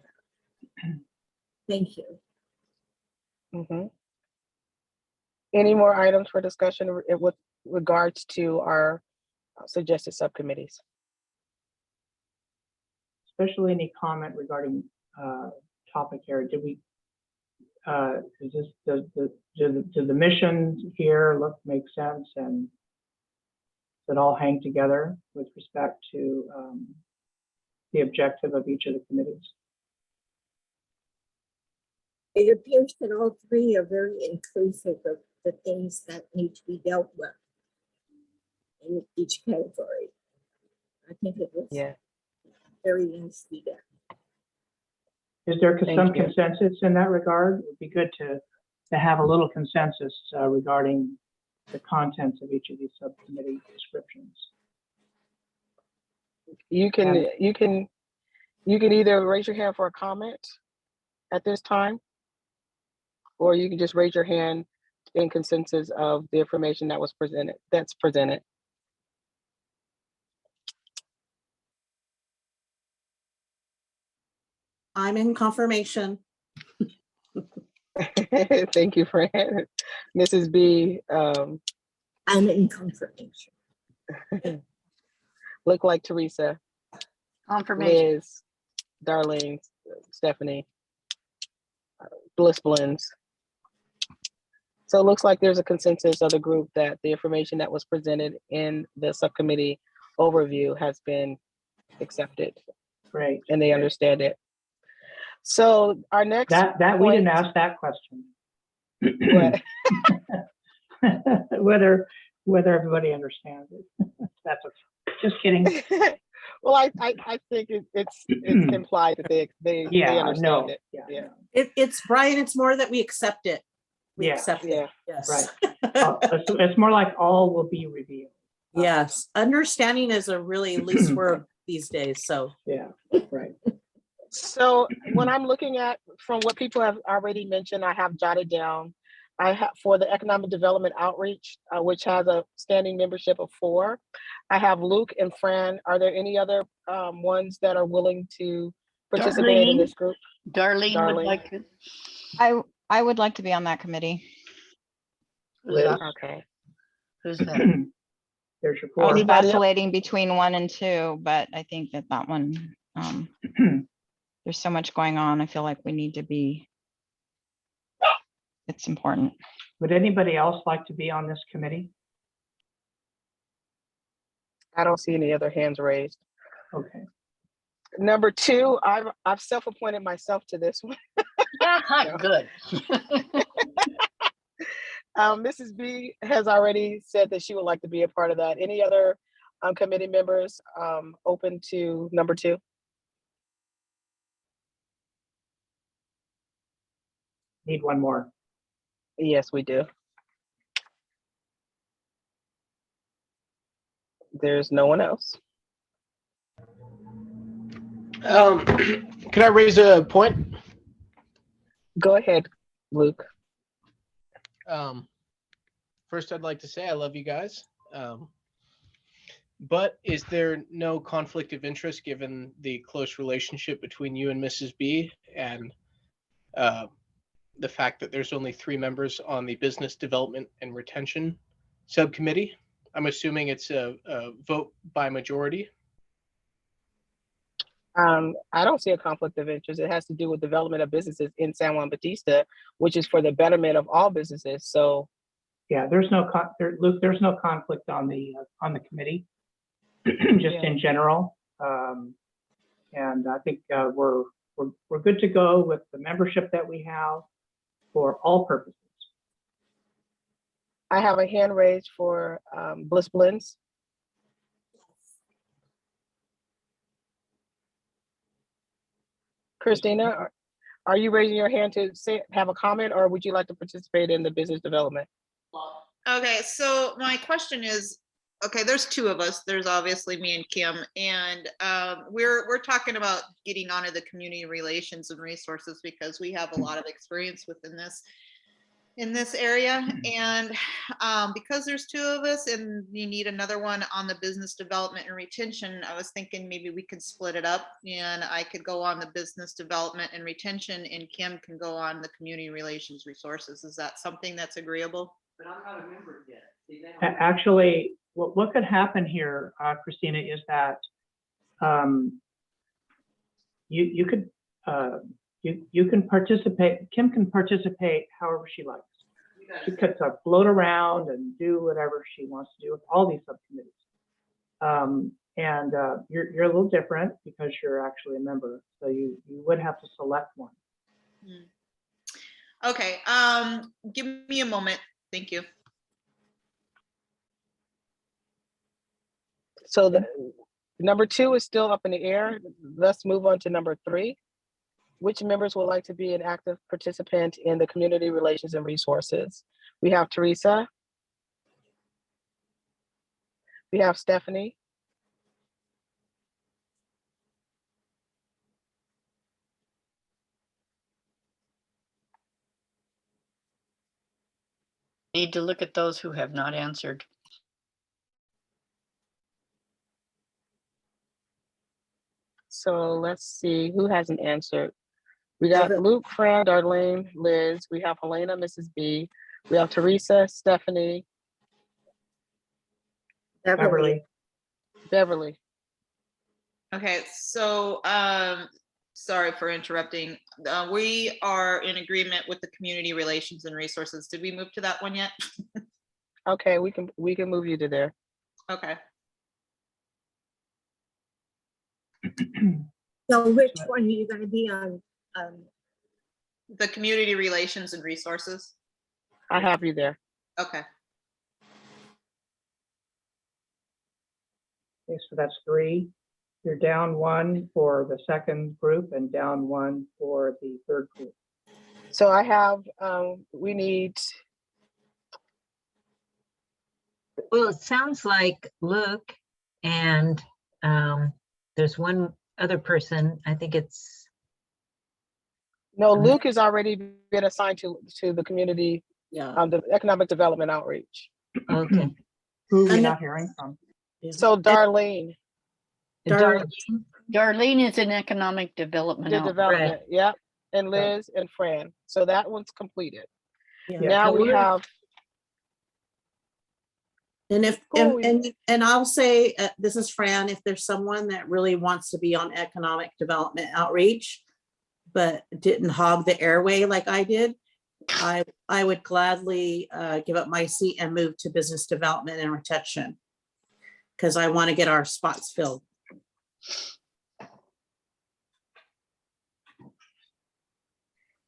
B: have. Thank you.
A: Mhm. Any more items for discussion with regards to our suggested subcommittees?
D: Especially any comment regarding topic area. Did we, is this, do the missions here make sense, and does it all hang together with respect to the objective of each of the committees?
B: It appears that all three are very inclusive of the things that need to be dealt with in each category. I think it was very nicely done.
D: Is there
A: Thank
D: some
A: you.
D: consensus in that regard? It would be good to have a little consensus regarding the contents of each of these subcommittee descriptions.
A: You can either raise your hand for a comment at this time, or you can just raise your hand in consensus of the information that was presented. That's presented.
C: I'm in confirmation.
A: Thank you, Fran. Mrs. B,
B: I'm in confirmation.
A: look like Teresa,
E: Confirmation.
A: Liz, Darlene, Stephanie, Bliss Blends. So it looks like there's a consensus of the group that the information that was presented in the subcommittee overview has been accepted.
D: Great.
A: And they understand it. So our next
D: that we didn't ask that question.
A: What?
D: whether everybody understands it. That's okay. Just kidding.
A: Well, I think it's implied that they understand it. Yeah.
C: It's Brian, it's more that we accept it. We accept it. Yes.
D: Right. It's more like all will be revealed.
C: Yes. Understanding is a really loose word these days. So
D: yeah, right.
A: So when I'm looking at from what people have already mentioned, I have jotted down. I have for the Economic Development Outreach, which has a standing membership of 4. I have Luke and Fran. Are there any other ones that are willing to participate in this group?
E: Darlene would like to.
J: I would like to be on that committee.
D: Liz.
A: Okay.
E: Who's that?
D: There's your
J: I was
D: 4.
A: Anybody else?
J: vacillating between 1 and 2, but I think that one, there's so much going on. I feel like we need to be, it's important.
D: Would anybody else like to be on this committee?
A: I don't see any other hands raised.
D: Okay.
A: Number 2, I've self-appointed myself to this one.
E: Good.
A: Mrs. B has already said that she would like to be a part of that. Any other committee members open to number 2?
D: Need one more.
A: Yes, we do. There's no one else.
H: Can I raise a point?
A: Go ahead, Luke.
H: First, I'd like to say I love you guys. But is there no conflict of interest given the close relationship between you and Mrs. B and the fact that there's only 3 members on the Business Development and Retention Subcommittee? I'm assuming it's a vote by majority.
A: I don't see a conflict of interest. It has to do with development of businesses in San Juan Bautista, which is for the betterment of all businesses. So,
D: yeah, there's no Luke. There's no conflict on the committee, just in general. And I think we're good to go with the membership that we have for all purposes.
A: I have a hand raised for Bliss Blends. Christina, Are you raising your hand to say, have a comment, or would you like to participate in the business development?
K: Okay, so my question is, okay, there's two of us. There's obviously me and Kim, and we're talking about getting onto the community relations and resources because we have a lot of experience within this in this area. And because there's two of us and you need another one on the business development and retention, I was thinking maybe we could split it up and I could go on the business development and retention and Kim can go on the community relations resources. Is that something that's agreeable?
L: But I'm not a member yet. See,
D: Actually, what could happen here, Christina, is that you can participate. Kim can participate however she likes. She could float around and do whatever she wants to do with all these subcommittees. You're a little different because you're actually a member, so you would have to select one.
K: Okay, give me a moment. Thank you.
A: So the number 2 is still up in the air. Let's move on to number 3. Which members would like to be an active participant in the community relations and resources? We have Teresa. We have Stephanie.
E: Need to look at those who have not answered.
A: So let's see who hasn't answered. We got Luke, Fran, Darlene, Liz. We have Helena, Mrs. B. We have Teresa, Stephanie,
D: Beverly.
A: Beverly.
K: Okay, so sorry for interrupting. We are in agreement with the community relations and resources. Did we move to that one yet?
A: Okay, we can move you to there.
K: Okay.
B: So which one are you going to be on?
K: The community relations and resources.
A: I have you there.
K: Okay.
D: Okay, so that's 3. You're down 1 for the second group and down 1 for the third group.
A: So I have, we need.
M: Well, it sounds like Luke and there's one other person. I think it's.
A: No, Luke has already been assigned to the community,
C: Yeah.
A: the economic development outreach.
M: Okay.
D: Who are we not hearing from?
A: So Darlene.
E: Darlene is in economic development.
A: The development, yep. And Liz and Fran. So that one's completed.
C: Yeah.
A: Now we have.
C: And if and I'll say, this is Fran, if there's someone that really wants to be on economic development outreach, but didn't hog the airway like I did, I would gladly give up my seat and move to business development and retention because I want to get our spots filled.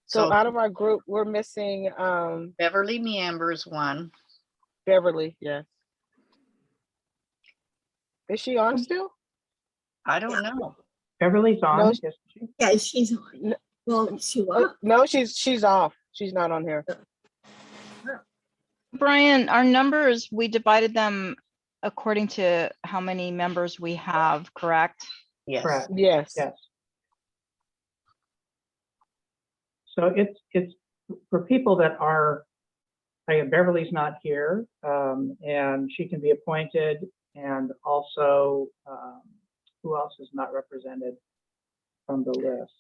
A: So out of our group, we're missing
E: Beverly Meamber's one.
A: Beverly, yes. Is she on still?
E: I don't know.
D: Beverly's on.
A: No,
D: isn't she?
B: Yeah, she's on. Well, she was.
A: No, she's off. She's not on here.
J: Brian, our numbers, we divided them according to how many members we have, correct?
E: Yes.
D: Correct.
A: Yes.
D: Yes. So it's for people that are, like Beverly's not here, and she can be appointed, and also who else is not represented from the list?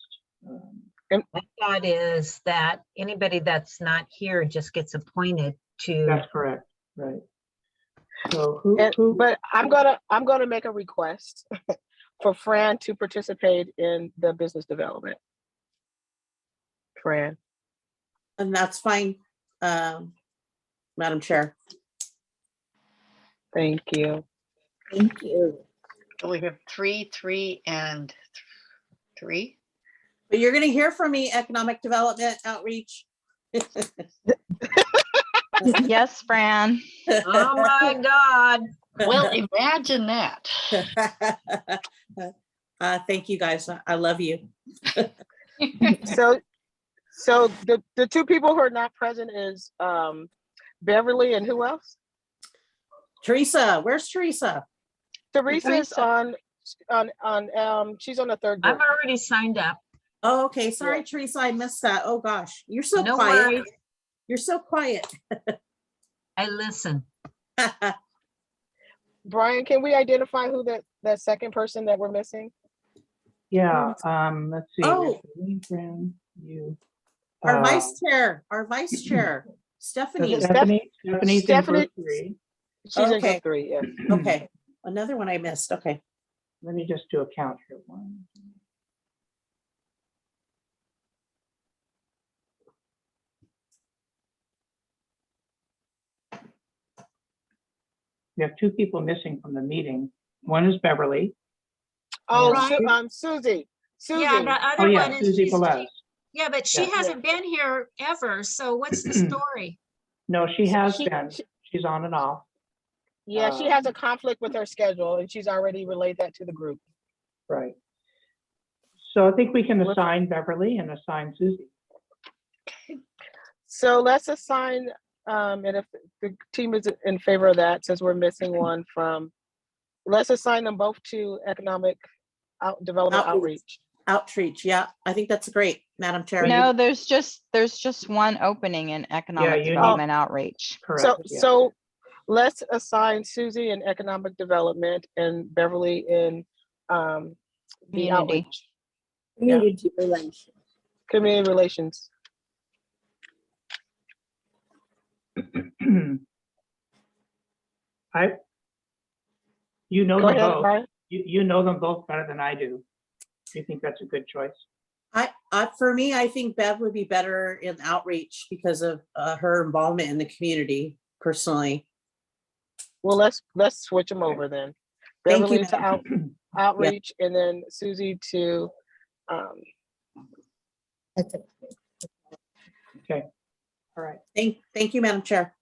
M: My thought is that anybody that's not here just gets appointed to.
D: That's correct, right? So who?
A: But I'm gonna make a request for Fran to participate in the business development. Fran.
C: And that's fine, Madam Chair.
A: Thank you.
B: Thank you.
E: So we have 3, 3, and 3.
C: But you're going to hear from me, economic development outreach.
J: Yes, Fran.
M: Oh my God.
E: Well, imagine that.
C: Thank you guys. I love you.
A: So the two people who are not present is Beverly and who else?
C: Teresa, where's Teresa?
A: Teresa is on she's on the third
M: I'm
A: group.
M: already signed up.
C: Oh, okay. Sorry,
A: Yeah.
C: Teresa, I missed that. Oh gosh, you're so
M: No
C: quiet.
M: worries.
C: You're so quiet.
M: I listen.
A: Brian, can we identify who that second person that we're missing?
D: Yeah, let's see.
C: Oh.
D: You.
C: Our vice chair, Stephanie.
D: Stephanie's in
A: Stephanie-
D: group 3.
A: She's in
C: Okay.
A: group 3, yes.
C: Okay, another one I missed. Okay.
D: Let me just do a count here. 1. We have 2 people missing from the meeting. One is Beverly.
A: Oh,
M: Right.
A: Susie.
M: Yeah, the
D: Oh
M: other
D: yeah,
M: one is
D: Susie
M: she's-
D: Velez.
M: yeah, but she
D: Yeah.
M: hasn't been here ever. So what's the story?
D: No, she has
A: She-
D: been. She's on and off.
A: Yeah, she has a conflict with her schedule and she's already relayed that to the group.
D: Right. So I think we can assign Beverly and assign Susie.
A: So let's assign, and if the team is in favor of that, since we're missing one from, let's assign them both to economic development outreach.
C: Outreach, yeah, I think that's great, Madam Chair.
J: No, there's just one opening in economic
D: you need-
J: development outreach.
D: Correct. yeah.
A: So let's assign Susie in economic development and Beverly in the
J: Community.
A: outreach,
B: Community relations.
A: community relations.
D: You know
A: Go
D: them
A: ahead,
D: both.
A: Brian.
D: You know them both better than I do. Do you think that's a good choice?
C: For me, I think Bev would be better in outreach because of her involvement in the community personally.
A: Well, let's switch them over then.
C: Thank you,
A: Beverly to outreach and then Susie to,
B: That's it.
D: Okay. All right.
C: Thank you, Madam Chair.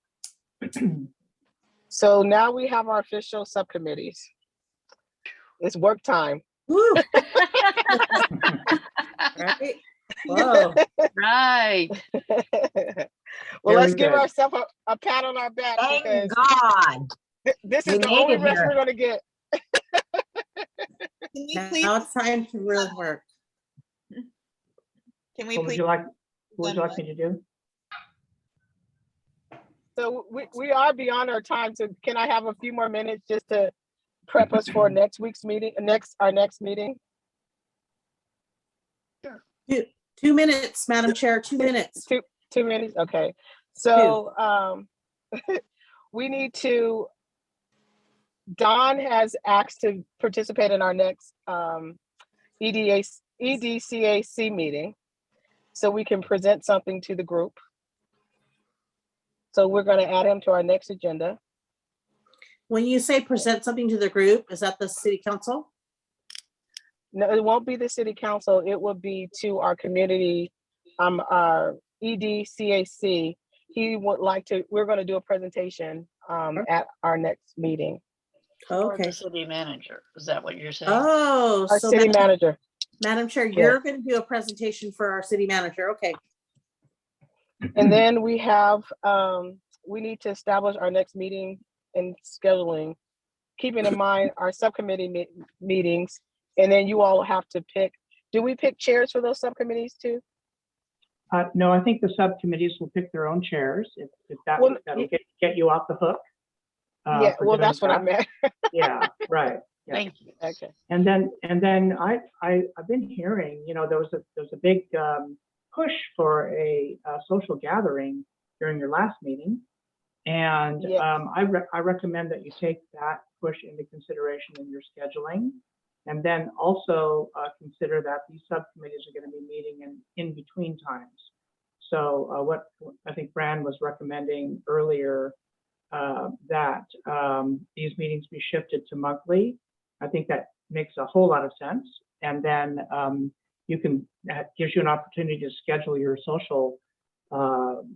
A: so now we have our official subcommittees. It's work time.
C: Woo. Right? Whoa.
E: Right.
A: Well, let's
D: Very
A: give
D: good.
A: ourselves a pat on our back
M: Thank
A: because
M: God.
A: this
M: We
A: is the
M: made
A: only
M: it
A: rest
M: here.
A: we're gonna get.
K: Can we please,
C: Now it's time to really work.
K: can we
D: What would
K: please?
D: you like me to do?
A: So we are beyond our time. So can I have a few more minutes just to prep us for next week's meeting, our next meeting?
C: 2 minutes, Madam Chair, 2 minutes.
A: 2 minutes, okay. So we need to, Don has asked to participate in our next EDCAC meeting, so we can present something to the group. So we're gonna add him to our next agenda.
C: When you say present something to the group, is that the city council?
A: No, it won't be the city council, it will be to our community, our EDCAC. He would like to, we're gonna do a presentation at our next meeting.
E: Or
C: Okay.
E: the city manager. Is that what you're saying?
C: Oh,
A: Our
C: so
A: city manager.
C: Madam Chair,
A: Yes.
C: you're going to do a presentation for our city manager. Okay.
A: And then we have, we need to establish our next meeting and scheduling, keeping in mind our subcommittee meetings. And then you all have to pick, do we pick chairs for those subcommittees too?
D: No, I think the subcommittees will pick their own chairs if that'll get you off the hook.
A: Yeah,
D: for
A: well,
D: doing
A: that's what I
D: that.
A: meant.
D: Yeah, right. Yeah.
E: Thank you.
A: Okay.
D: And then I've been hearing, there was a big push for a social gathering during your last meeting, and
A: Yes.
D: I recommend that you take that push into consideration in your scheduling, and then also consider that these subcommittees are going to be meeting in between times. So what I think Fran was recommending earlier, that these meetings be shifted to monthly. I think that makes a whole lot of sense. And then that gives you an opportunity to schedule your social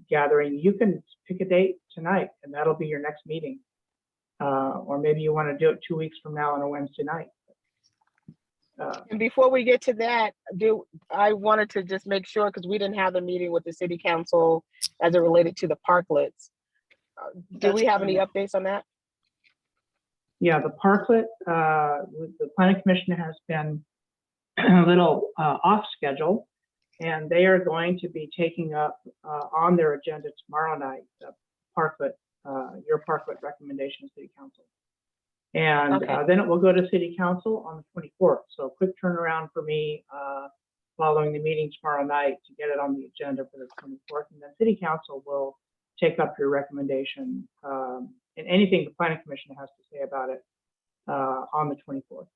D: gathering. You can pick a date tonight and that'll be your next meeting. Or maybe you want to do it 2 weeks from now on a Wednesday night.
A: And before we get to that, I wanted to just make sure, because we didn't have the meeting with the city council as it related to the parklets. Do we have any updates on that?
D: Yeah, the parklet, the planning commission has been a little off schedule, and they are going to be taking up on their agenda tomorrow night, the parklet, your parklet recommendation to city council. And then it will go to city council on the 24th. So quick turnaround for me following the meeting tomorrow night to get it on the agenda for the 24th. And then city council will take up your recommendation and anything the planning commission has to say about it on the 24th.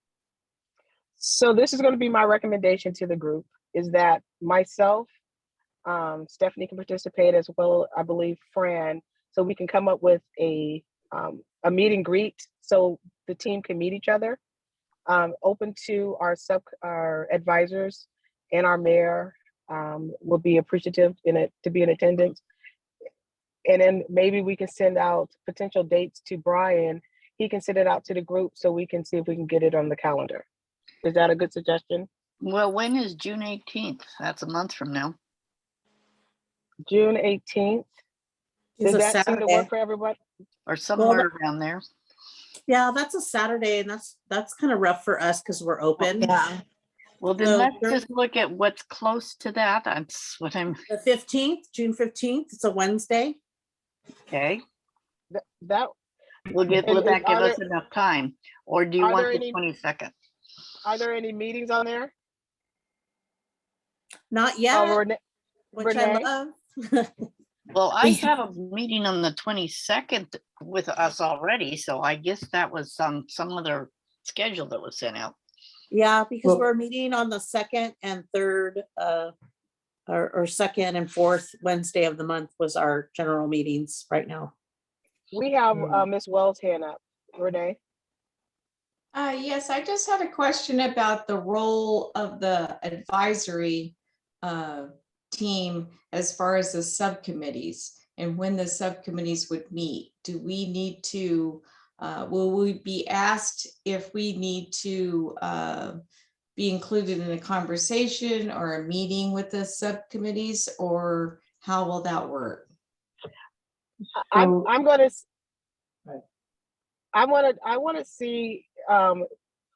A: So this is going to be my recommendation to the group, is that myself, Stephanie can participate as well, I believe Fran, so we can come up with a meet and greet so the team can meet each other, open to our advisors, and our mayor will be appreciative to be in attendance. And then maybe we can send out potential dates to Brian. He can send it out to the group so we can see if we can get it on the calendar. Is that a good suggestion?
E: Well, when is June 18th? That's a month from now.
A: June 18th. Does that seem to work for everybody?
E: Or somewhere around there.
C: Yeah, that's a Saturday, and that's kind of rough for us because we're open.
B: Yeah.
E: Well, then let's just look at what's close to that.
C: The 15th, June 15th. It's a Wednesday.
E: Okay.
A: That
E: will that give us enough time? Or do you want the 22nd?
A: Are there any meetings on there?
C: Not yet. Which I love.
E: Well, I have a meeting on the 22nd with us already, so I guess that was some other schedule that was sent out.
C: Yeah, because we're meeting on the 2nd and 3rd, or 2nd and 4th Wednesday of the month was our general meetings right now.
A: We have Ms. Wells' hand up. Renee?
G: Yes, I just had a question about the role of the advisory team as far as the subcommittees and when the subcommittees would meet. Do we need to, will we be asked if we need to be included in a conversation or a meeting with the subcommittees, or how will that work?
A: I want to see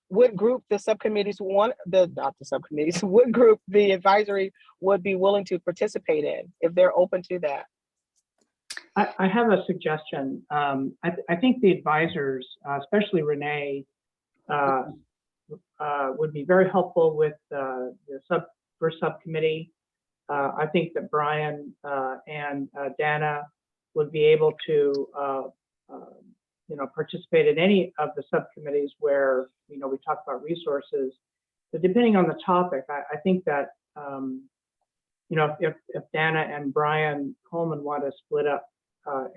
A: what group the subcommittees what group the advisory would be willing to participate in, if they're open to that.
D: I have a suggestion. I think the advisors, especially Renee, would be very helpful with the first subcommittee. I think that Brian and Dana would be able to participate in any of the subcommittees where, we talk about resources, but depending on the topic, I think that, if Dana and Brian Coleman want to split up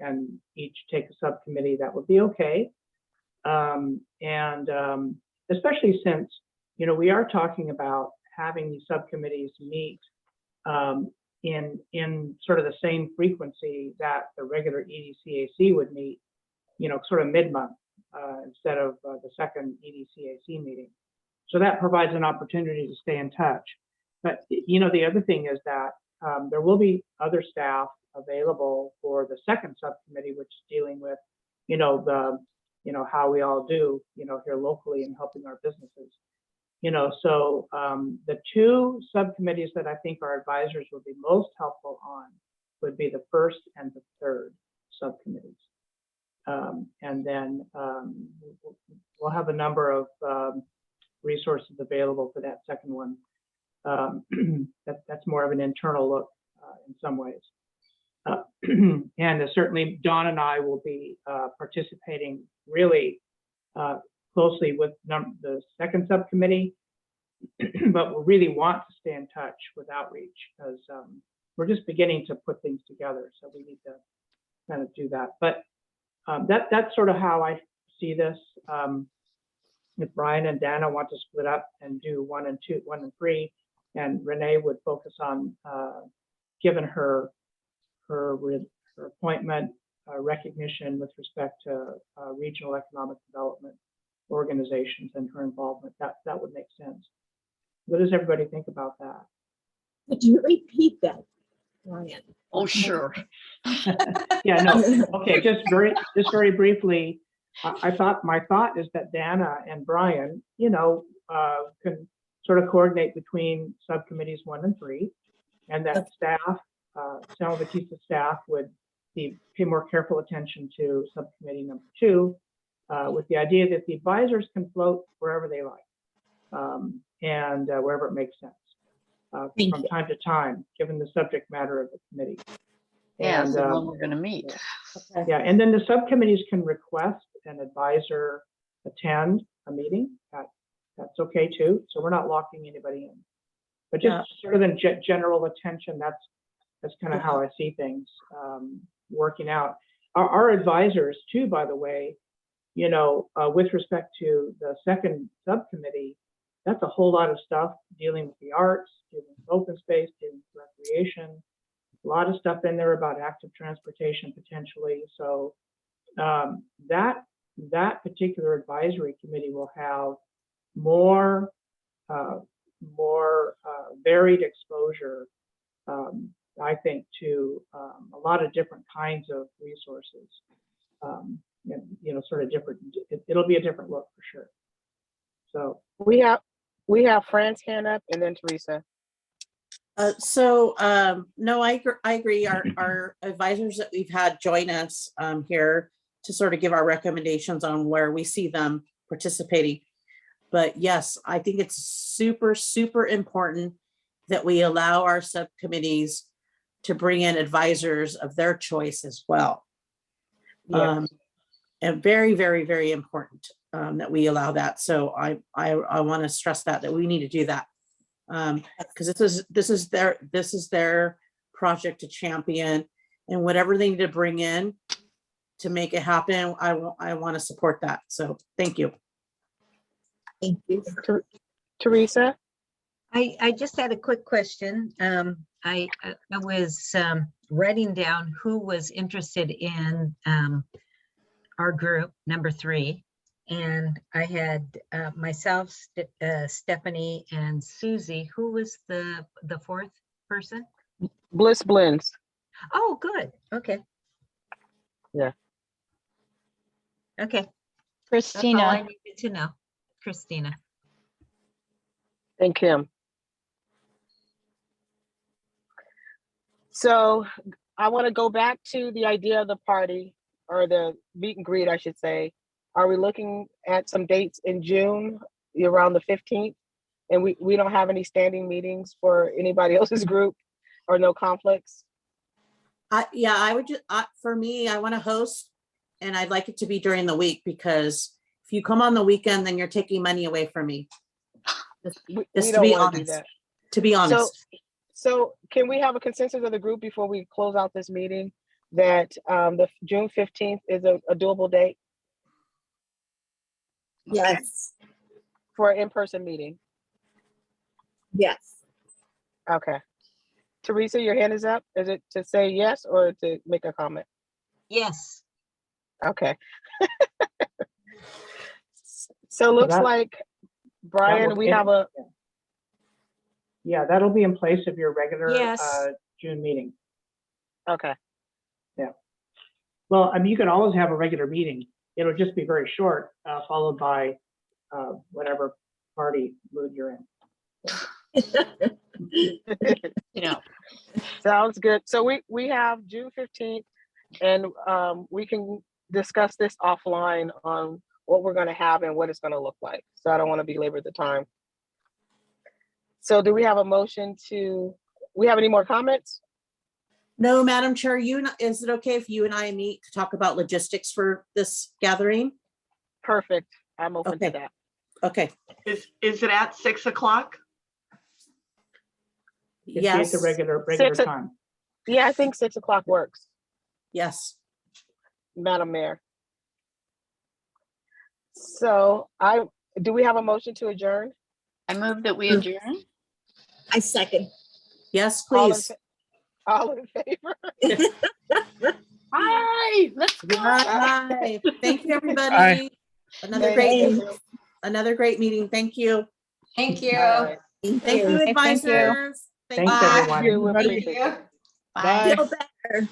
D: and each take a subcommittee, that would be okay. Especially since, we are talking about having these subcommittees meet in sort of the same frequency that the regular EDCAC would meet, sort of mid-month instead of the second EDCAC meeting. So that provides an opportunity to stay in touch. But, the other thing is that there will be other staff available for the second subcommittee, which is dealing with, how we all do, here locally and helping our businesses. So the two subcommittees that I think our advisors would be most helpful on would be the first and the third subcommittees. And then we'll have a number of resources available for that second one. That's more of an internal look in some ways. And certainly Dawn and I will be participating really closely with the second subcommittee, but we really want to stay in touch with outreach because we're just beginning to put things together. So we need to kind of do that. But that's sort of how I see this. If Brian and Dana want to split up and do 1 and 2, 1 and 3, and Renee would focus on given her appointment recognition with respect to regional economic development, organizations and her involvement. That would make sense. What does everybody think about that?
B: Could you repeat that, Ryan?
E: Oh, sure.
D: Yeah, no, okay, just very briefly, my thought is that Dana and Brian, can sort of coordinate between subcommittees 1 and 3, and that staff, San Batista staff would pay more careful attention to subcommittee number 2, with the idea that the advisors can float wherever they like, and wherever it makes sense, from time to time, given the subject matter of the committee.
E: Yeah,
D: And,
E: so when we're going to meet.
D: yeah, and then the subcommittees can request an advisor attend a meeting. That's okay too. So we're not locking anybody in, but just sort of in general attention. That's kind of how I see things working out. Our advisors too, by the way, with respect to the second subcommittee, that's a whole lot of stuff dealing with the arts, dealing with open space, dealing with recreation. A lot of stuff in there about active transportation potentially. So that particular advisory committee will have more varied exposure, I think, to a lot of different kinds of resources. Sort of different. It'll be a different look for sure. So
A: we have Fran's hand up, and then Teresa.
C: No, I agree. Our advisors that we've had join us here to sort of give our recommendations on where we see them participating. But yes, I think it's super, super important that we allow our subcommittees to bring in advisors of their choice as well.
A: Yes.
C: And very, very, very important that we allow that. So I want to stress that we need to do that. Because this is their project to champion, and whatever they need to bring in to make it happen, I want to support that. So thank you.
B: Thank you.
A: Teresa?
M: I just had a quick question. I was writing down who was interested in our group, number 3. And I had myself, Stephanie, and Susie. Who was the 4th person?
A: Bliss Blends.
M: Oh, good. Okay.
A: Yeah.
M: Okay.
J: Christina.
M: That's all I needed to know. Christina.
A: And Kim. So I want to go back to the idea of the party, or the meet and greet, I should say. Are we looking at some dates in June around the 15th? And we don't have any standing meetings for anybody else's group, or no conflicts?
C: I would just, for me, I want to host, and I'd like it to be during the week, because if you come on the weekend, then you're taking money away from me. Just to be honest. To be honest.
A: So can we have a consensus of the group before we close out this meeting that the June 15th is a doable date?
B: Yes.
A: For an in-person meeting?
B: Yes.
A: Okay. Teresa, your hand is up. Is it to say yes or to make a comment?
M: Yes.
A: Okay. So looks like, Brian, we have a...
D: Yeah, that'll be in place of your regular
M: Yes.
D: June meeting.
A: Okay.
D: Yeah. Well, I mean, you can always have a regular meeting. It'll just be very short, followed by whatever party mood you're in.
E: Yeah.
A: Sounds good. So we have June 15th, and we can discuss this offline on what we're going to have and what it's going to look like. So I don't want to belabor the time. So do we have a motion to, we have any more comments?
C: No, Madam Chair, is it okay if you and I meet to talk about logistics for this gathering?
A: Perfect. I'm open to that.
C: Okay.
N: Is it at 6 o'clock?
C: Yes.
D: It's a regular time.
A: Yeah, I think 6 o'clock works.
C: Yes.
A: Madam Mayor. So do we have a motion to adjourn?
E: I move that we adjourn.
B: I second.
C: Yes, please.
A: All in favor?
E: Hi, let's go.
C: Bye. Thank you, everybody.
O: Aye.
C: Another
A: Thank
C: great,
A: you.
C: another great meeting. Thank you.
G: Thank you.
A: All right.
C: Thank you,
J: Thank you.
C: advisors. Thank
D: Thanks,
C: you.
D: everyone.
A: You, we
G: Thank
A: appreciate
G: you.
A: you.
G: Bye.
B: Feel better.